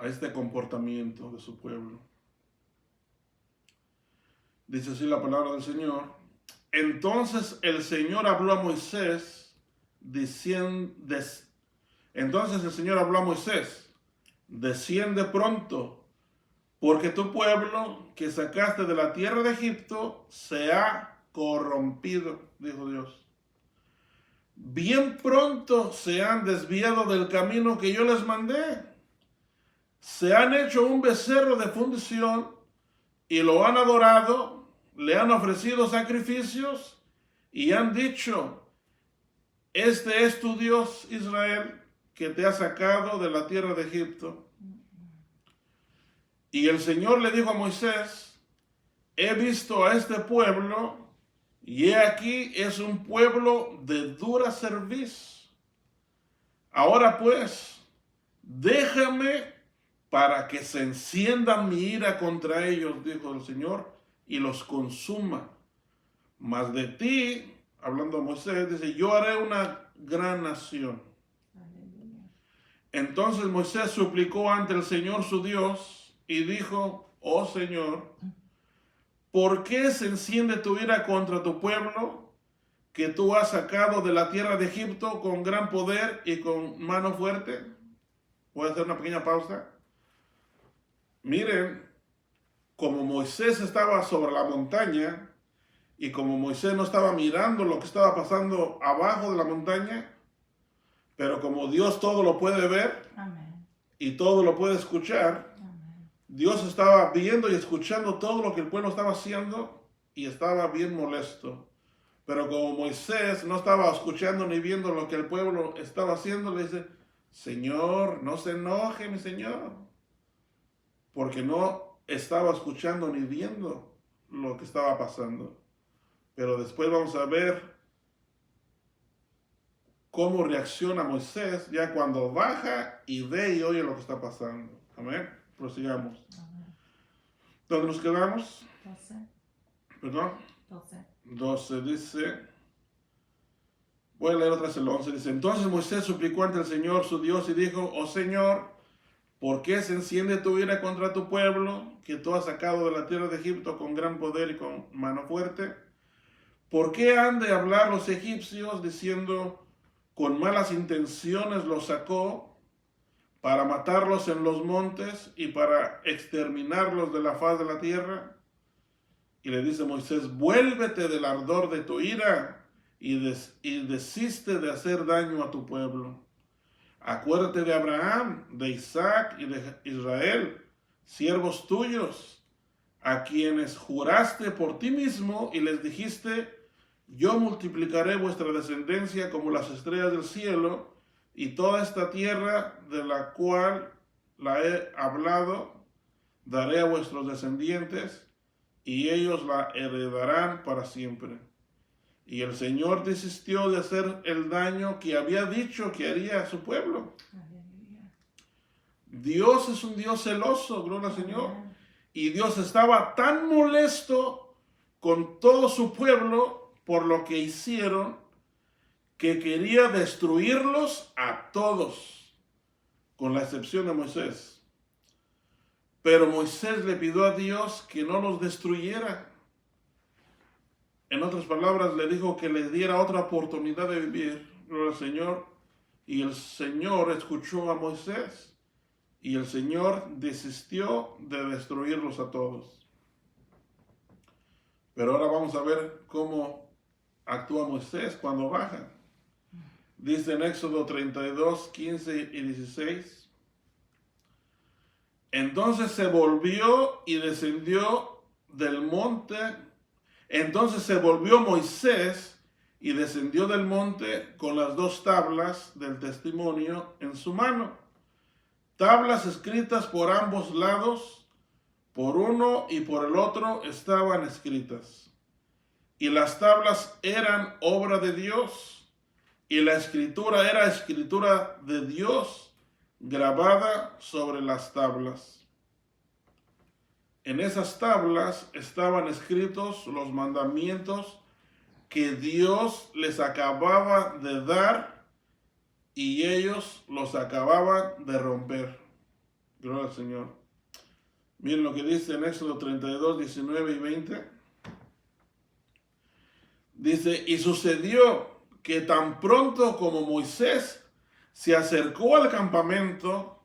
este comportamiento de su pueblo. Dice así la palabra del Señor. Entonces el Señor habló a Moisés, desciende pronto, porque tu pueblo que sacaste de la tierra de Egipto se ha corrompido, dijo Dios. Bien pronto se han desviado del camino que yo les mandé. Se han hecho un becerro de fundición y lo han adorado, le han ofrecido sacrificios y han dicho, este es tu Dios, Israel, que te ha sacado de la tierra de Egipto. Y el Señor le dijo a Moisés, he visto a este pueblo y he aquí es un pueblo de dura cerviz. Ahora pues, déjame para que se encienda mi ira contra ellos, dijo el Señor, y los consuma. Mas de ti, hablando a Moisés, dice, yo haré una gran nación. Aleluya. Entonces Moisés suplicó ante el Señor su Dios y dijo, oh Señor, ¿por qué se enciende tu ira contra tu pueblo que tú has sacado de la tierra de Egipto con gran poder y con mano fuerte? Voy a hacer una pequeña pausa. Miren, como Moisés estaba sobre la montaña y como Moisés no estaba mirando lo que estaba pasando abajo de la montaña, pero como Dios todo lo puede ver Amén. y todo lo puede escuchar, Amén. Dios estaba viendo y escuchando todo lo que el pueblo estaba haciendo y estaba bien molesto. Pero como Moisés no estaba escuchando ni viendo lo que el pueblo estaba haciendo, le dice, Señor, no se enoje, mi Señor, porque no estaba escuchando ni viendo lo que estaba pasando. Pero después vamos a ver cómo reacciona Moisés ya cuando baja y ve y oye lo que está pasando. Amén. Prosigamos. Amén. ¿Dónde nos quedamos? 12. Perdón. 12. 12 dice, voy a leer otra vez el 11, dice, entonces Moisés suplicó ante el Señor su Dios y dijo, oh Señor, ¿por qué se enciende tu ira contra tu pueblo que tú has sacado de la tierra de Egipto con gran poder y con mano fuerte? ¿Por qué han de hablar los egipcios diciendo, con malas intenciones los sacó para matarlos en los montes y para exterminarlos de la faz de la tierra? Y le dice Moisés, vuélvete del ardor de tu ira y desiste de hacer daño a tu pueblo. Acuérdate de Abraham, de Isaac y de Israel, siervos tuyos, a quienes juraste por ti mismo y les dijiste, yo multiplicaré vuestra descendencia como las estrellas del cielo, y toda esta tierra de la cual la he hablado, daré a vuestros descendientes, y ellos la heredarán para siempre. Y el Señor desistió de hacer el daño que había dicho que haría a su pueblo. Aleluya. Dios es un Dios celoso, gloria al Señor. Amén. Y Dios estaba tan molesto con todo su pueblo por lo que hicieron, que quería destruirlos a todos, con la excepción de Moisés. Pero Moisés le pidió a Dios que no los destruyera. En otras palabras, le dijo que le diera otra oportunidad de vivir, gloria al Señor. Y el Señor escuchó a Moisés. Y el Señor desistió de destruirlos a todos. Pero ahora vamos a ver cómo actúa Moisés cuando baja. Dice en Éxodo 32, 15 y 16. Entonces se volvió y descendió del monte. Entonces se volvió Moisés y descendió del monte con las 2 tablas del testimonio en su mano. Tablas escritas por ambos lados, por uno y por el otro estaban escritas. Y las tablas eran obra de Dios, y la escritura era escritura de Dios, grabada sobre las tablas. En esas tablas estaban escritos los mandamientos que Dios les acababa de dar y ellos los acababan de romper. Gloria al Señor. Miren lo que dice en Éxodo 32, 19 y 20. Dice, y sucedió que tan pronto como Moisés se acercó al campamento,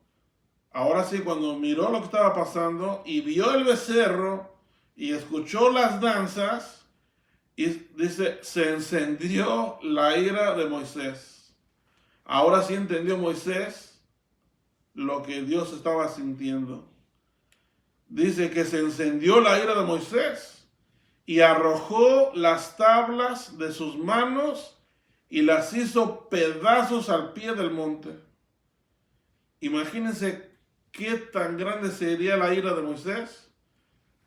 ahora sí, cuando miró lo que estaba pasando y vio el becerro y escuchó las danzas, y dice, se encendió la ira de Moisés. Ahora sí entendió Moisés lo que Dios estaba sintiendo. Dice que se encendió la ira de Moisés y arrojó las tablas de sus manos y las hizo pedazos al pie del monte. Imagínense qué tan grande sería la ira de Moisés,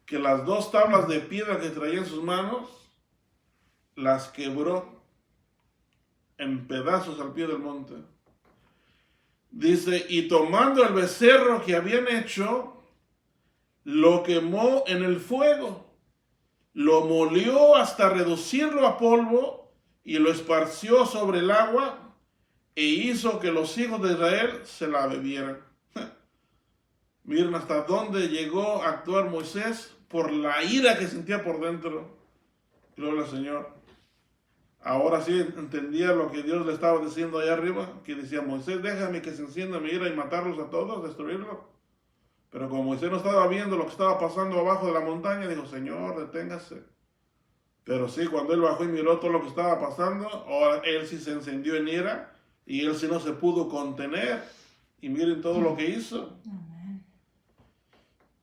que las 2 tablas de piedra que traía en sus manos las quebró en pedazos al pie del monte. Dice, y tomando el becerro que habían hecho, lo quemó en el fuego, lo molió hasta reducirlo a polvo y lo esparció sobre el agua e hizo que los hijos de Israel se la bebieran. Miren hasta dónde llegó a actuar Moisés por la ira que sentía por dentro. Gloria al Señor. Ahora sí entendía lo que Dios le estaba diciendo allá arriba, que decía, Moisés, déjame que se encienda mi ira y matarlos a todos, destruirlos. Pero como Moisés no estaba viendo lo que estaba pasando abajo de la montaña, dijo, Señor, deténgase. Pero sí, cuando él bajó y miró todo lo que estaba pasando, ahora él sí se encendió en ira y él sí no se pudo contener. Y miren todo lo que hizo. Amén.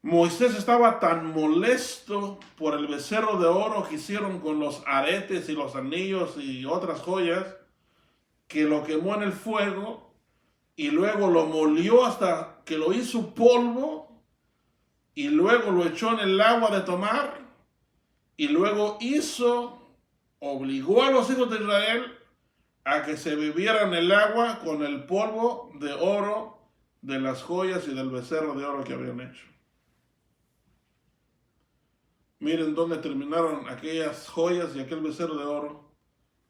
Moisés estaba tan molesto por el becerro de oro que hicieron con los aretes y los anillos y otras joyas, que lo quemó en el fuego y luego lo molió hasta que lo hizo polvo y luego lo echó en el agua de tomar y luego obligó a los hijos de Israel a que se bebieran el agua con el polvo de oro de las joyas y del becerro de oro que habían hecho. Miren dónde terminaron aquellas joyas y aquel becerro de oro,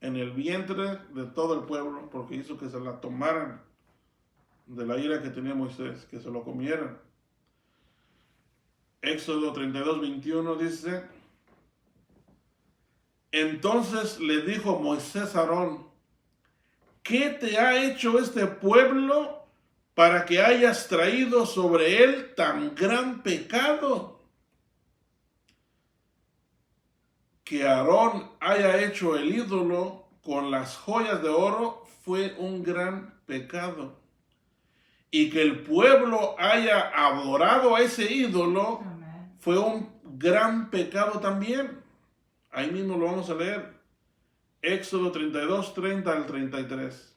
en el vientre de todo el pueblo, porque hizo que se la tomaran de la ira que tenía Moisés, que se lo comieran. Éxodo 32, 21 dice, entonces le dijo Moisés a Aarón, ¿qué te ha hecho este pueblo para que hayas traído sobre él tan gran pecado? Que Aarón haya hecho el ídolo con las joyas de oro fue un gran pecado. Y que el pueblo haya adorado a ese ídolo Amén. fue un gran pecado también. Ahí mismo lo vamos a leer. Éxodo 32, 30 al 33.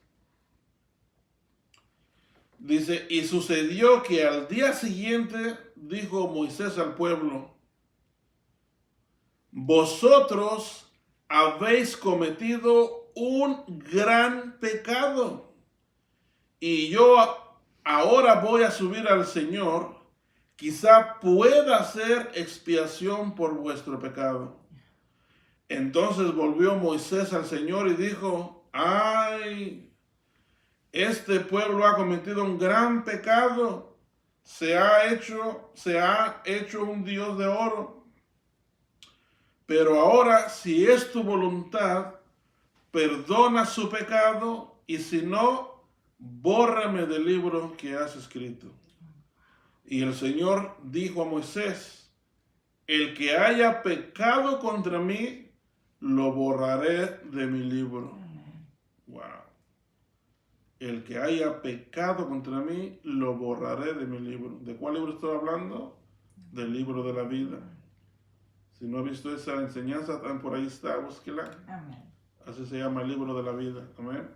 Dice, y sucedió que al día siguiente dijo Moisés al pueblo, vosotros habéis cometido un gran pecado. Y yo ahora voy a subir al Señor, quizá pueda hacer expiación por vuestro pecado. Entonces volvió Moisés al Señor y dijo, ay, este pueblo ha cometido un gran pecado, se ha hecho un Dios de oro. Pero ahora, si es tu voluntad, perdona su pecado, y si no, bórrame del libro que has escrito. Y el Señor dijo a Moisés, el que haya pecado contra mí, lo borraré de mi libro. Wow. El que haya pecado contra mí, lo borraré de mi libro. ¿De cuál libro estoy hablando? Del libro de la vida. Si no ha visto esa enseñanza, también por ahí está, búsquela. Amén. Así se llama el libro de la vida. Amén.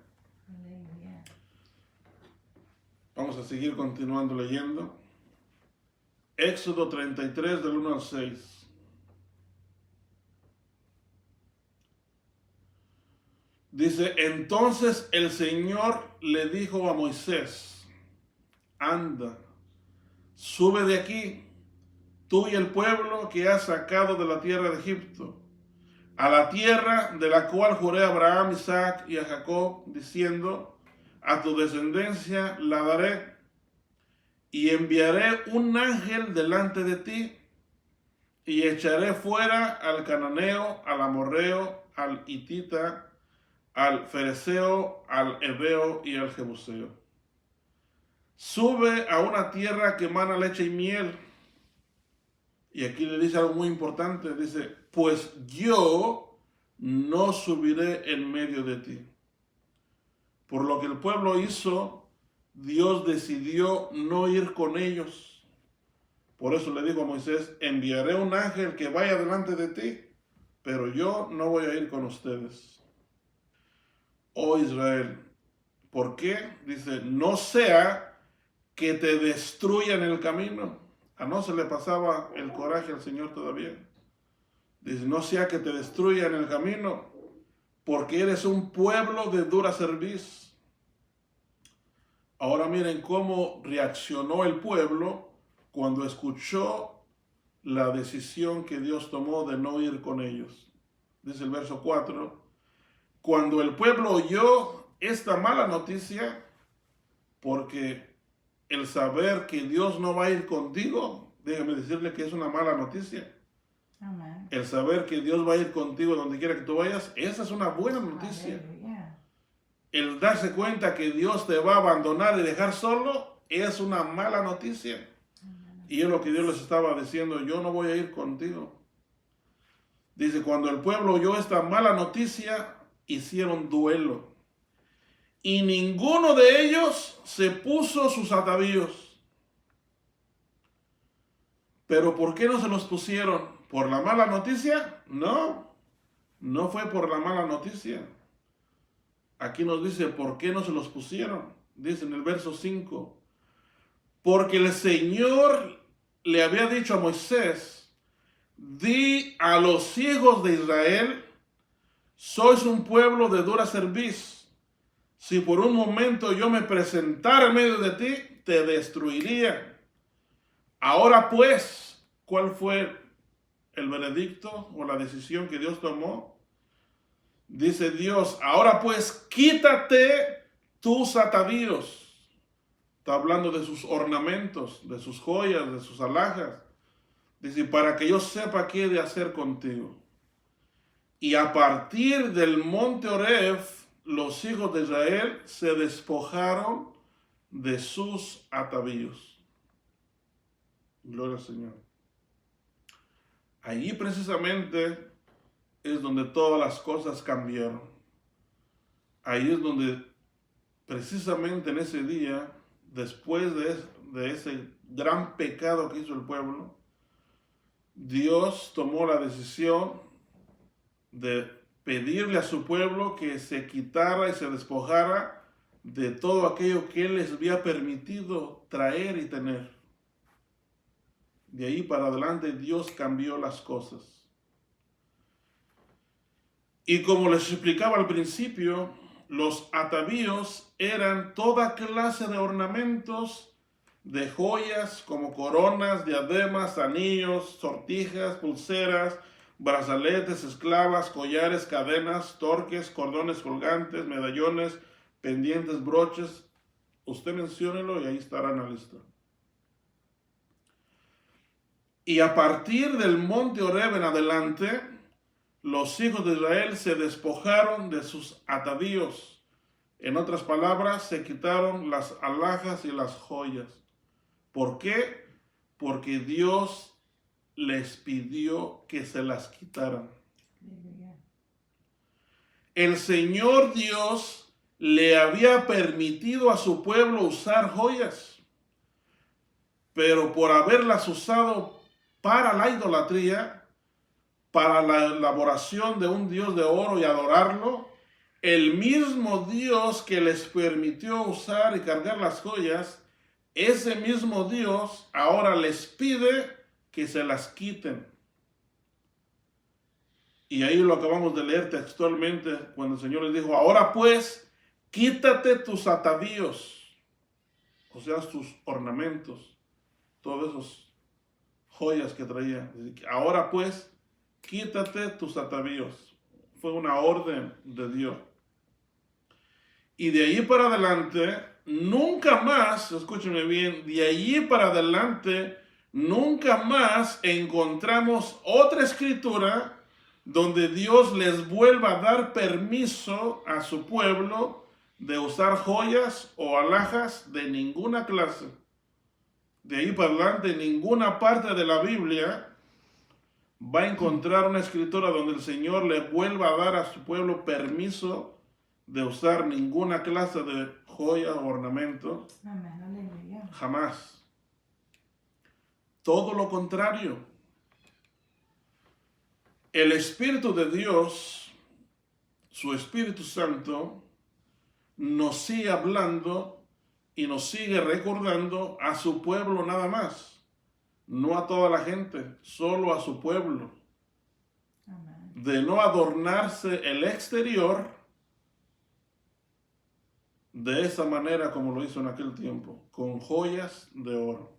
Aleluya. Vamos a seguir continuando leyendo. Éxodo 33 del 1 al 6. Dice, entonces el Señor le dijo a Moisés, anda, sube de aquí, tú y el pueblo que has sacado de la tierra de Egipto, a la tierra de la cual juré a Abraham, Isaac y a Jacob, diciendo, a tu descendencia la daré, y enviaré un ángel delante de ti, y echaré fuera al cananeo, al amorreo, al hitita, al fereceo, al heveo y al jebuseo. Sube a una tierra que emana leche y miel. Y aquí le dice algo muy importante, dice, pues yo no subiré en medio de ti. Por lo que el pueblo hizo, Dios decidió no ir con ellos. Por eso le dijo a Moisés, enviaré un ángel que vaya delante de ti, pero yo no voy a ir con ustedes. Oh Israel, ¿por qué? Dice, no sea que te destruyan el camino. A no se le pasaba el coraje al Señor todavía. Dice, no sea que te destruyan el camino, porque eres un pueblo de dura cerviz. Ahora miren cómo reaccionó el pueblo cuando escuchó la decisión que Dios tomó de no ir con ellos. Dice el verso 4. Cuando el pueblo oyó esta mala noticia, porque el saber que Dios no va a ir contigo, déjame decirle que es una mala noticia. Amén. El saber que Dios va a ir contigo donde quiera que tú vayas, esa es una buena noticia. Aleluya. El darse cuenta que Dios te va a abandonar y dejar solo, es una mala noticia. Y es lo que Dios les estaba diciendo, yo no voy a ir contigo. Dice, cuando el pueblo oyó esta mala noticia, hicieron duelo. Y ninguno de ellos se puso sus atavíos. ¿Pero por qué no se los pusieron? ¿Por la mala noticia? No, no fue por la mala noticia. Aquí nos dice, ¿por qué no se los pusieron? Dice en el verso 5, porque el Señor le había dicho a Moisés, di a los hijos de Israel, sois un pueblo de dura cerviz. Si por un momento yo me presentara en medio de ti, te destruiría. Ahora pues, ¿cuál fue el veredicto o la decisión que Dios tomó? Dice Dios, ahora pues quítate tus atavíos. Está hablando de sus ornamentos, de sus joyas, de sus alhajas. Dice, para que yo sepa qué he de hacer contigo. Y a partir del monte Oreb, los hijos de Israel se despojaron de sus atavíos. Gloria al Señor. Allí precisamente es donde todas las cosas cambiaron. Ahí es donde precisamente en ese día, después de ese gran pecado que hizo el pueblo, Dios tomó la decisión de pedirle a su pueblo que se quitara y se despojara de todo aquello que Él les había permitido traer y tener. De ahí para adelante Dios cambió las cosas. Y como les explicaba al principio, los atavíos eran toda clase de ornamentos, de joyas como coronas, diademas, anillos, sortijas, pulseras, brazaletes, esclavas, collares, cadenas, torques, cordones colgantes, medallones, pendientes, broches. Usted menciónelo y ahí estará en la lista. Y a partir del monte Horeb en adelante, los hijos de Israel se despojaron de sus atavíos. En otras palabras, se quitaron las alhajas y las joyas. ¿Por qué? Porque Dios les pidió que se las quitaran. Aleluya. El Señor Dios le había permitido a su pueblo usar joyas, pero por haberlas usado para la idolatría, para la elaboración de un Dios de oro y adorarlo, el mismo Dios que les permitió usar y cargar las joyas, ese mismo Dios ahora les pide que se las quiten. Y ahí lo acabamos de leer textualmente cuando el Señor les dijo, ahora pues, quítate tus atavíos, o sea, tus ornamentos, todas esas joyas que traía. Ahora pues, quítate tus atavíos. Fue una orden de Dios. Y de ahí para adelante, nunca más, escúchenme bien, de allí para adelante, nunca más encontramos otra escritura donde Dios les vuelva a dar permiso a su pueblo de usar joyas o alhajas de ninguna clase. De ahí para adelante, en ninguna parte de la Biblia va a encontrar una escritura donde el Señor le vuelva a dar a su pueblo permiso de usar ninguna clase de joya o ornamento. Amén, aleluya. Jamás. Todo lo contrario. El Espíritu de Dios, su Espíritu Santo, nos sigue hablando y nos sigue recordando a su pueblo nada más. No a toda la gente, solo a su pueblo. Amén. De no adornarse el exterior de esa manera como lo hizo en aquel tiempo, con joyas de oro.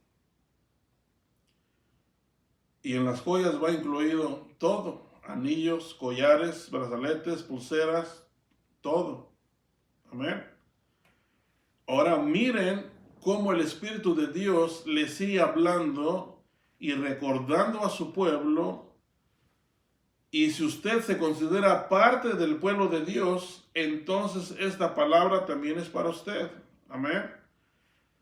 Y en las joyas va incluido todo, anillos, collares, brazaletes, pulseras, todo. Amén. Ahora miren cómo el Espíritu de Dios le sigue hablando y recordando a su pueblo. Y si usted se considera parte del pueblo de Dios, entonces esta palabra también es para usted. Amén.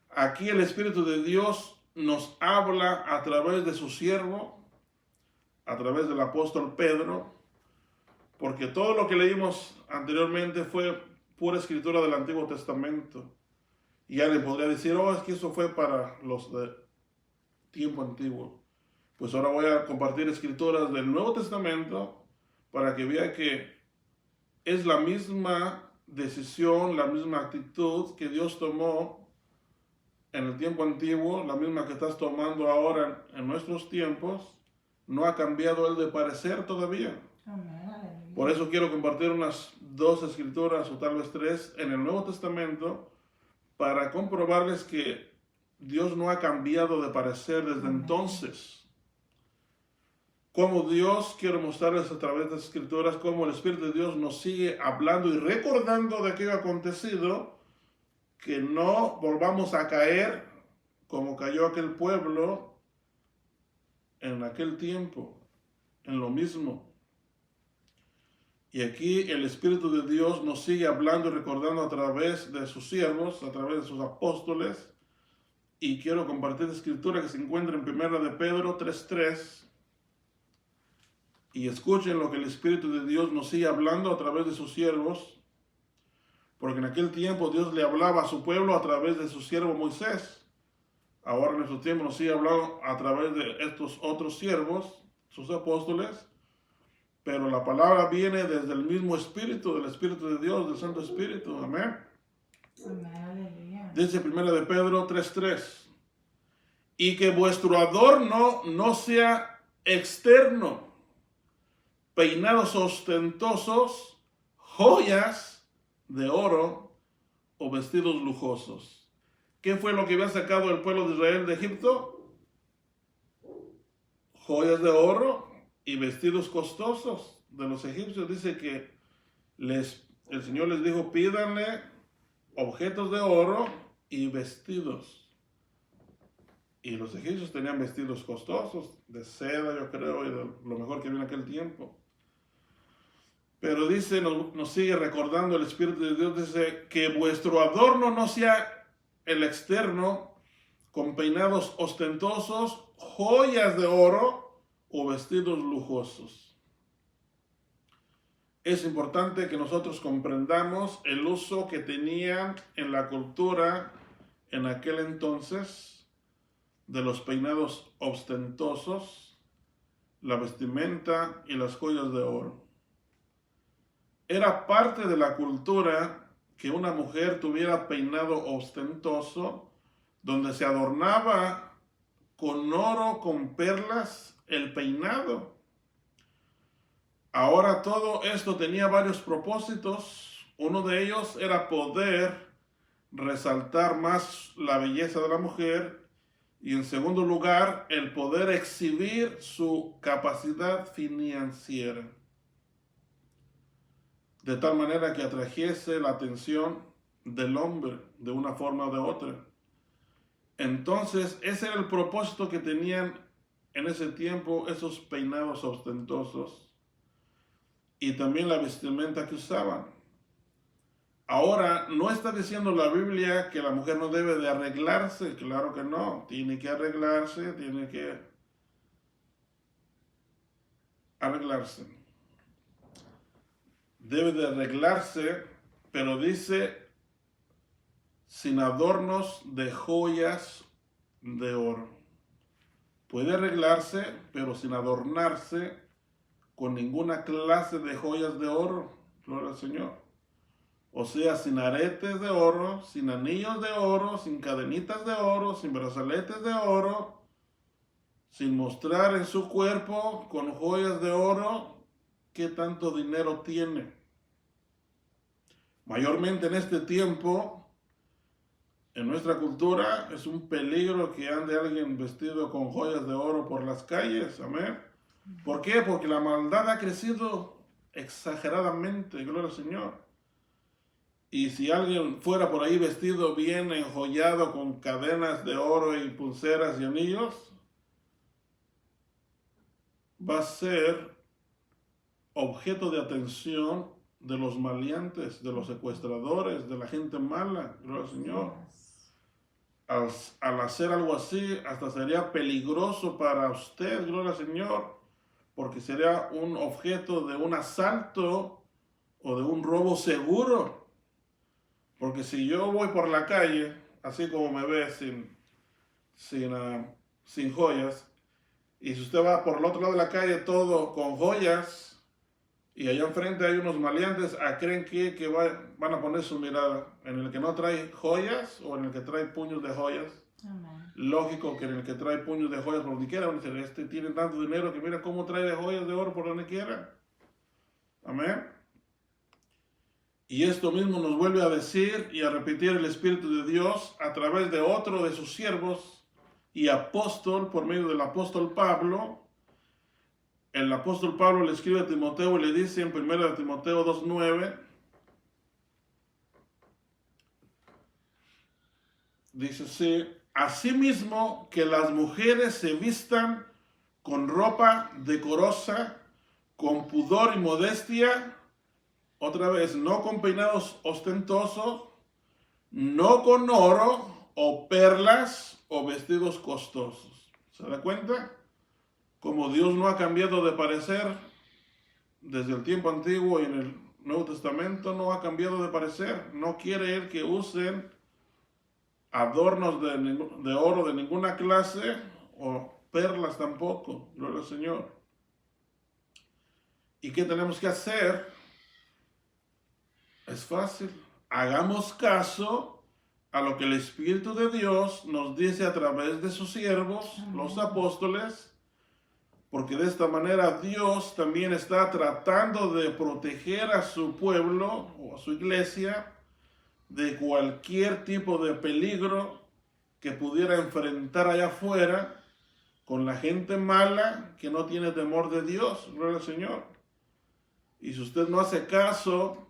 Aquí el Espíritu de Dios nos habla a través de su siervo, a través del apóstol Pedro, porque todo lo que leímos anteriormente fue pura escritura del Antiguo Testamento. Y alguien podría decir, oh, es que eso fue para los de tiempo antiguo. Pues ahora voy a compartir escrituras del Nuevo Testamento para que vea que es la misma decisión, la misma actitud que Dios tomó en el tiempo antiguo, la misma que estás tomando ahora en nuestros tiempos. No ha cambiado él de parecer todavía. Amén, aleluya. Por eso quiero compartir unas 2 escrituras o tal vez 3 en el Nuevo Testamento para comprobarles que Dios no ha cambiado de parecer desde entonces. Como Dios, quiero mostrarles a través de las escrituras, cómo el Espíritu de Dios nos sigue hablando y recordando de aquello acontecido, que no volvamos a caer como cayó aquel pueblo en aquel tiempo, en lo mismo. Y aquí el Espíritu de Dios nos sigue hablando y recordando a través de sus siervos, a través de sus apóstoles. Y quiero compartir la escritura que se encuentra en 1 de Pedro 3:3. Y escuchen lo que el Espíritu de Dios nos sigue hablando a través de sus siervos. Porque en aquel tiempo Dios le hablaba a su pueblo a través de su siervo Moisés. Ahora en nuestro tiempo nos sigue hablando a través de estos otros siervos, sus apóstoles. Pero la palabra viene desde el mismo Espíritu, del Espíritu de Dios, del Santo Espíritu. Amén. Amén, aleluya. Dice 1 de Pedro 3:3. Y que vuestro adorno no sea externo, peinados ostentosos, joyas de oro o vestidos lujosos. ¿Qué fue lo que había sacado el pueblo de Israel de Egipto? Joyas de oro y vestidos costosos de los egipcios. Dice que el Señor les dijo, pídanle objetos de oro y vestidos. Y los egipcios tenían vestidos costosos, de seda, yo creo, y de lo mejor que había en aquel tiempo. Pero dice, nos sigue recordando el Espíritu de Dios, dice que vuestro adorno no sea el externo, con peinados ostentosos, joyas de oro o vestidos lujosos. Es importante que nosotros comprendamos el uso que tenían en la cultura en aquel entonces de los peinados ostentosos, la vestimenta y las joyas de oro. Era parte de la cultura que una mujer tuviera peinado ostentoso, donde se adornaba con oro, con perlas, el peinado. Ahora todo esto tenía varios propósitos. Uno de ellos era poder resaltar más la belleza de la mujer y en segundo lugar el poder exhibir su capacidad financiera, de tal manera que atrajese la atención del hombre de una forma o de otra. Entonces ese era el propósito que tenían en ese tiempo esos peinados ostentosos y también la vestimenta que usaban. Ahora, no está diciendo la Biblia que la mujer no debe de arreglarse, claro que no, tiene que arreglarse, debe de arreglarse, pero dice sin adornos de joyas de oro. Puede arreglarse, pero sin adornarse con ninguna clase de joyas de oro, gloria al Señor. O sea, sin aretes de oro, sin anillos de oro, sin cadenitas de oro, sin brazaletes de oro, sin mostrar en su cuerpo con joyas de oro qué tanto dinero tiene. Mayormente en este tiempo, en nuestra cultura, es un peligro que ande alguien vestido con joyas de oro por las calles, amén. ¿Por qué? Porque la maldad ha crecido exageradamente, gloria al Señor. Y si alguien fuera por ahí vestido bien enjollado con cadenas de oro y pulseras y anillos, va a ser objeto de atención de los maleantes, de los secuestradores, de la gente mala, gloria al Señor. Al hacer algo así, hasta sería peligroso para usted, gloria al Señor, porque sería un objeto de un asalto o de un robo seguro. Porque si yo voy por la calle, así como me ve, sin joyas, y si usted va por el otro lado de la calle todo con joyas, y allá enfrente hay unos maleantes, ¿creen que van a poner su mirada en el que no trae joyas o en el que trae puños de joyas? Amén. Lógico que en el que trae puños de joyas por donde quiera, van a decir, este tiene tanto dinero que mira cómo trae de joyas de oro por donde quiera. Amén. Y esto mismo nos vuelve a decir y a repetir el Espíritu de Dios a través de otro de sus siervos y apóstol, por medio del apóstol Pablo. El apóstol Pablo le escribe a Timoteo y le dice en 1 Timoteo 2:9, dice así, asimismo que las mujeres se vistan con ropa decorosa, con pudor y modestia, otra vez, no con peinados ostentosos, no con oro o perlas o vestidos costosos. ¿Se da cuenta? Como Dios no ha cambiado de parecer desde el tiempo antiguo y en el Nuevo Testamento, no ha cambiado de parecer. No quiere Él que usen adornos de oro de ninguna clase o perlas tampoco. Gloria al Señor. ¿Y qué tenemos que hacer? Es fácil. Hagamos caso a lo que el Espíritu de Dios nos dice a través de sus siervos, los apóstoles, porque de esta manera Dios también está tratando de proteger a su pueblo o a su iglesia de cualquier tipo de peligro que pudiera enfrentar allá afuera con la gente mala que no tiene temor de Dios, gloria al Señor. Y si usted no hace caso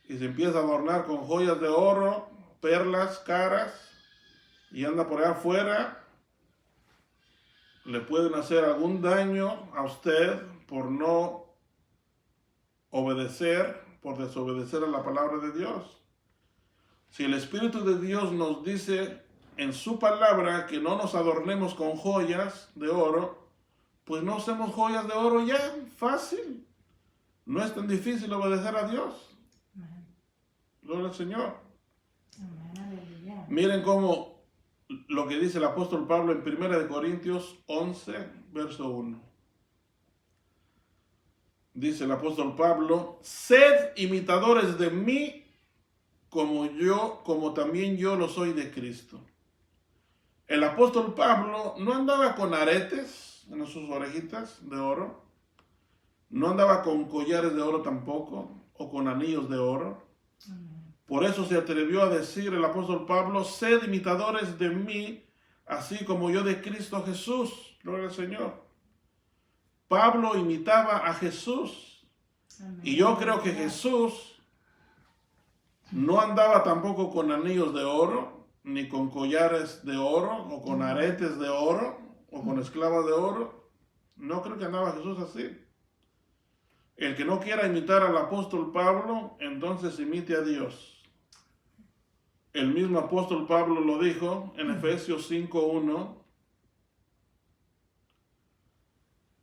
y se empieza a adornar con joyas de oro, perlas caras, y anda por allá afuera, le pueden hacer algún daño a usted por no obedecer, por desobedecer a la palabra de Dios. Si el Espíritu de Dios nos dice en su palabra que no nos adornemos con joyas de oro, pues no usemos joyas de oro ya, fácil. No es tan difícil obedecer a Dios. Amén. Gloria al Señor. Amén. Aleluya. Miren cómo lo que dice el apóstol Pablo en 1 Corintios 11, verso 1. Dice el apóstol Pablo: sed imitadores de mí como también yo lo soy de Cristo. El apóstol Pablo no andaba con aretes en sus orejitas de oro, no andaba con collares de oro tampoco, o con anillos de oro. Amén. Por eso se atrevió a decir el apóstol Pablo: sed imitadores de mí, así como yo de Cristo Jesús. Gloria al Señor. Pablo imitaba a Jesús. Amén. Y yo creo que Jesús no andaba tampoco con anillos de oro, ni con collares de oro, o con aretes de oro, o con esclavas de oro. No creo que andaba Jesús así. El que no quiera imitar al apóstol Pablo, entonces imite a Dios. El mismo apóstol Pablo lo dijo en Efesios 5:1.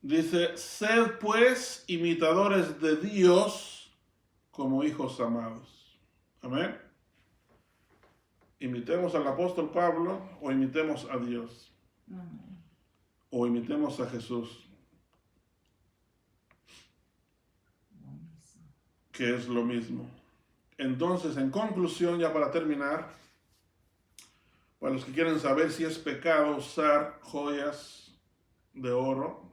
Dice: sed pues imitadores de Dios como hijos amados. Amén. Imitemos al apóstol Pablo o imitemos a Dios. Amén. O imitemos a Jesús, que es lo mismo. Entonces, en conclusión, ya para terminar, para los que quieren saber si es pecado usar joyas de oro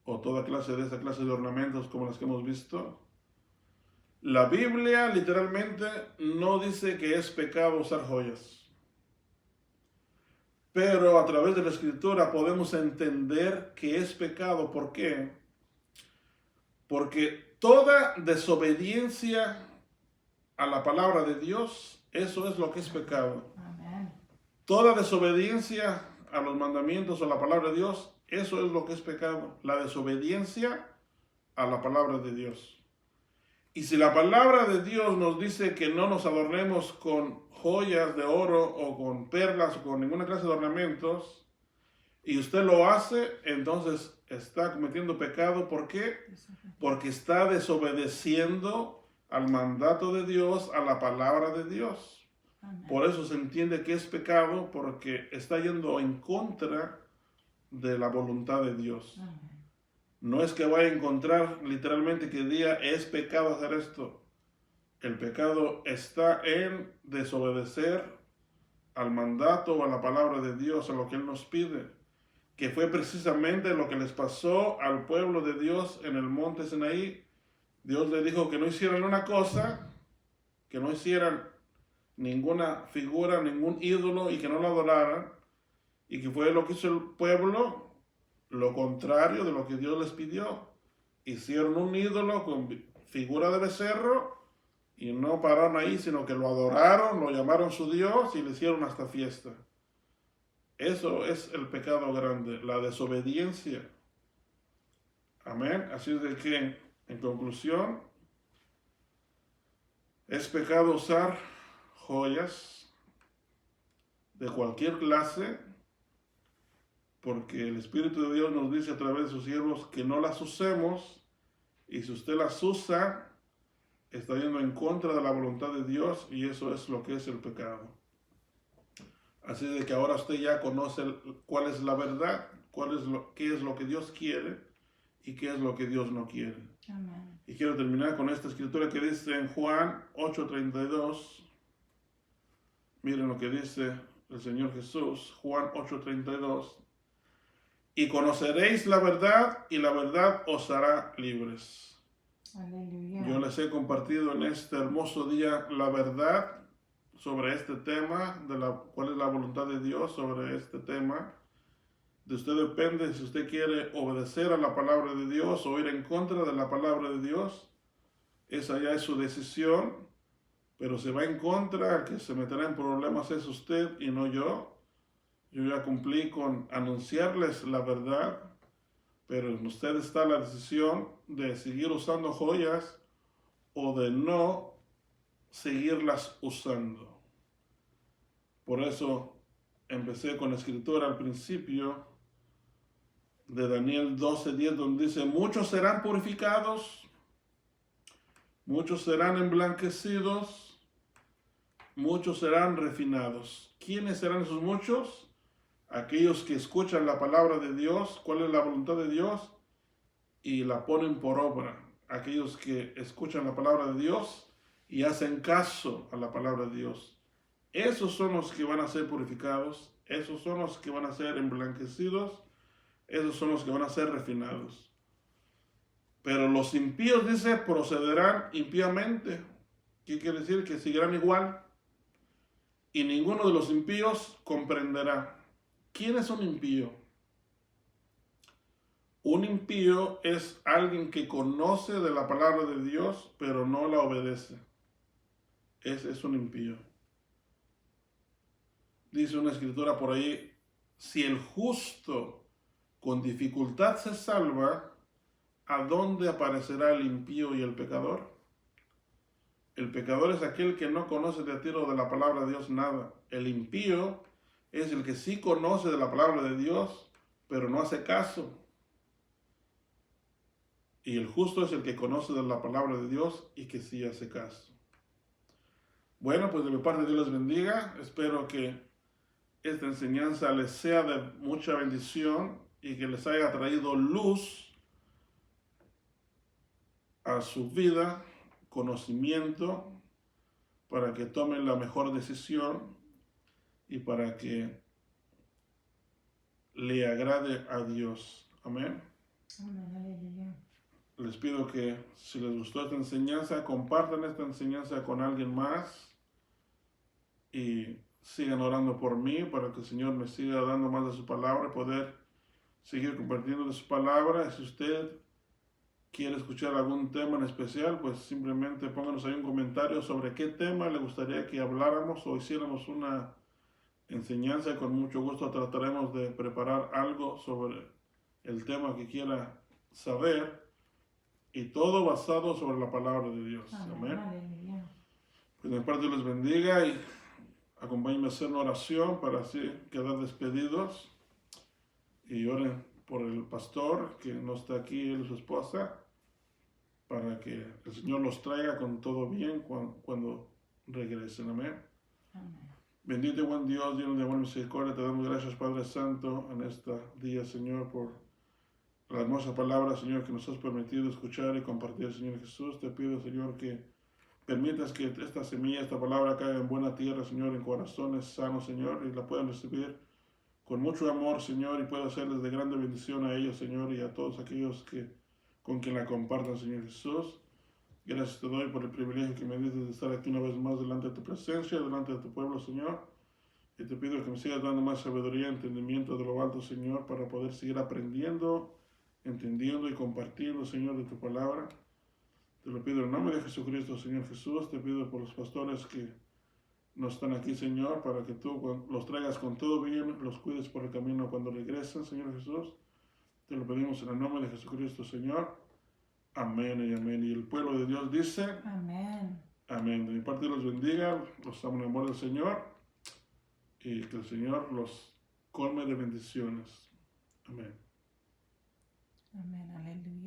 o toda clase de esa clase de ornamentos como las que hemos visto, la Biblia literalmente no dice que es pecado usar joyas. Pero a través de la Escritura podemos entender que es pecado. ¿Por qué? Porque toda desobediencia a la palabra de Dios, eso es lo que es pecado. Amén. Toda desobediencia a los mandamientos o a la palabra de Dios, eso es lo que es pecado. La desobediencia a la palabra de Dios. Y si la palabra de Dios nos dice que no nos adornemos con joyas de oro o con perlas o con ninguna clase de ornamentos, y usted lo hace, entonces está cometiendo pecado. ¿Por qué? Porque está desobedeciendo al mandato de Dios, a la palabra de Dios. Amén. Por eso se entiende que es pecado, porque está yendo en contra de la voluntad de Dios. Amén. No es que vaya a encontrar literalmente que diga es pecado hacer esto. El pecado está en desobedecer al mandato o a la palabra de Dios, a lo que Él nos pide, que fue precisamente lo que les pasó al pueblo de Dios en el monte Sinaí. Dios le dijo que no hicieran una cosa, que no hicieran ninguna figura, ningún ídolo, y que no lo adoraran. Y que fue lo que hizo el pueblo, lo contrario de lo que Dios les pidió. Hicieron un ídolo con figura de becerro y no pararon ahí, sino que lo adoraron, lo llamaron su Dios y le hicieron hasta fiesta. Eso es el pecado grande, la desobediencia. Amén. Así es de que, en conclusión, es pecado usar joyas de cualquier clase, porque el Espíritu de Dios nos dice a través de sus siervos que no las usemos, y si usted las usa, está yendo en contra de la voluntad de Dios, y eso es lo que es el pecado. Así de que ahora usted ya conoce cuál es la verdad, qué es lo que Dios quiere y qué es lo que Dios no quiere. Amén. Y quiero terminar con esta escritura que dice en Juan 8:32. Miren lo que dice el Señor Jesús, Juan 8:32. Y conoceréis la verdad, y la verdad os hará libres. Aleluya. Yo les he compartido en este hermoso día la verdad sobre este tema, cuál es la voluntad de Dios sobre este tema. De usted depende si usted quiere obedecer a la palabra de Dios o ir en contra de la palabra de Dios. Esa ya es su decisión, pero se va en contra, el que se meterá en problemas es usted y no yo. Yo ya cumplí con anunciarles la verdad, pero en usted está la decisión de seguir usando joyas o de no seguirlas usando. Por eso empecé con la escritura al principio de Daniel 12:10, donde dice: muchos serán purificados, muchos serán emblanquecidos, muchos serán refinados. ¿Quiénes serán esos muchos? Aquellos que escuchan la palabra de Dios, cuál es la voluntad de Dios, y la ponen por obra. Aquellos que escuchan la palabra de Dios y hacen caso a la palabra de Dios. Esos son los que van a ser purificados, esos son los que van a ser emblanquecidos, esos son los que van a ser refinados. Pero los impíos, dice, procederán impíamente. ¿Qué quiere decir? Que seguirán igual. Y ninguno de los impíos comprenderá. ¿Quién es un impío? Un impío es alguien que conoce de la palabra de Dios, pero no la obedece. Ese es un impío. Dice una escritura por ahí: si el justo con dificultad se salva, ¿a dónde aparecerá el impío y el pecador? El pecador es aquel que no conoce de a tiro de la palabra de Dios nada. El impío es el que sí conoce de la palabra de Dios, pero no hace caso. Y el justo es el que conoce de la palabra de Dios y que sí hace caso. Bueno, pues de mi parte Dios les bendiga. Espero que esta enseñanza les sea de mucha bendición y que les haya traído luz a su vida, conocimiento, para que tomen la mejor decisión y para que le agrade a Dios. Amén. Amén. Aleluya. Les pido que si les gustó esta enseñanza, compartan esta enseñanza con alguien más y sigan orando por mí para que el Señor me siga dando más de su palabra y poder seguir compartiendo de su palabra. Si usted quiere escuchar algún tema en especial, pues simplemente pónganos ahí un comentario sobre qué tema le gustaría que habláramos o hiciéramos una enseñanza. Con mucho gusto trataremos de preparar algo sobre el tema que quiera saber, y todo basado sobre la palabra de Dios. Amén. Amén. Aleluya. Pues de mi parte les bendiga y acompáñenme a hacer una oración para así quedar despedidos. Y oren por el pastor que no está aquí, él y su esposa, para que el Señor los traiga con todo bien cuando regresen. Amén. Amén. Bendito y buen Dios, lleno de amor y misericordia, te damos gracias, Padre Santo, en este día, Señor, por la hermosa palabra, Señor, que nos has permitido escuchar y compartir, Señor Jesús. Te pido, Señor, que permitas que esta semilla, esta palabra caiga en buena tierra, Señor, en corazones sanos, Señor, y la puedan recibir con mucho amor, Señor, y pueda hacerles de grande bendición a ellos, Señor, y a todos aquellos con quien la compartan, Señor Jesús. Gracias te doy por el privilegio que me dices de estar aquí una vez más delante de tu presencia, delante de tu pueblo, Señor. Y te pido que me sigas dando más sabiduría y entendimiento de lo alto, Señor, para poder seguir aprendiendo, entendiendo y compartiendo, Señor, de tu palabra. Te lo pido en el nombre de Jesucristo, Señor Jesús. Te pido por los pastores que no están aquí, Señor, para que tú los traigas con todo bien, los cuides por el camino cuando regresen, Señor Jesús. Te lo pedimos en el nombre de Jesucristo, Señor. Amén y amén. Y el pueblo de Dios dice: Amén. amén. De mi parte los bendiga, los amo en el amor del Señor, y que el Señor los colme de bendiciones. Amén. Amén. Aleluya.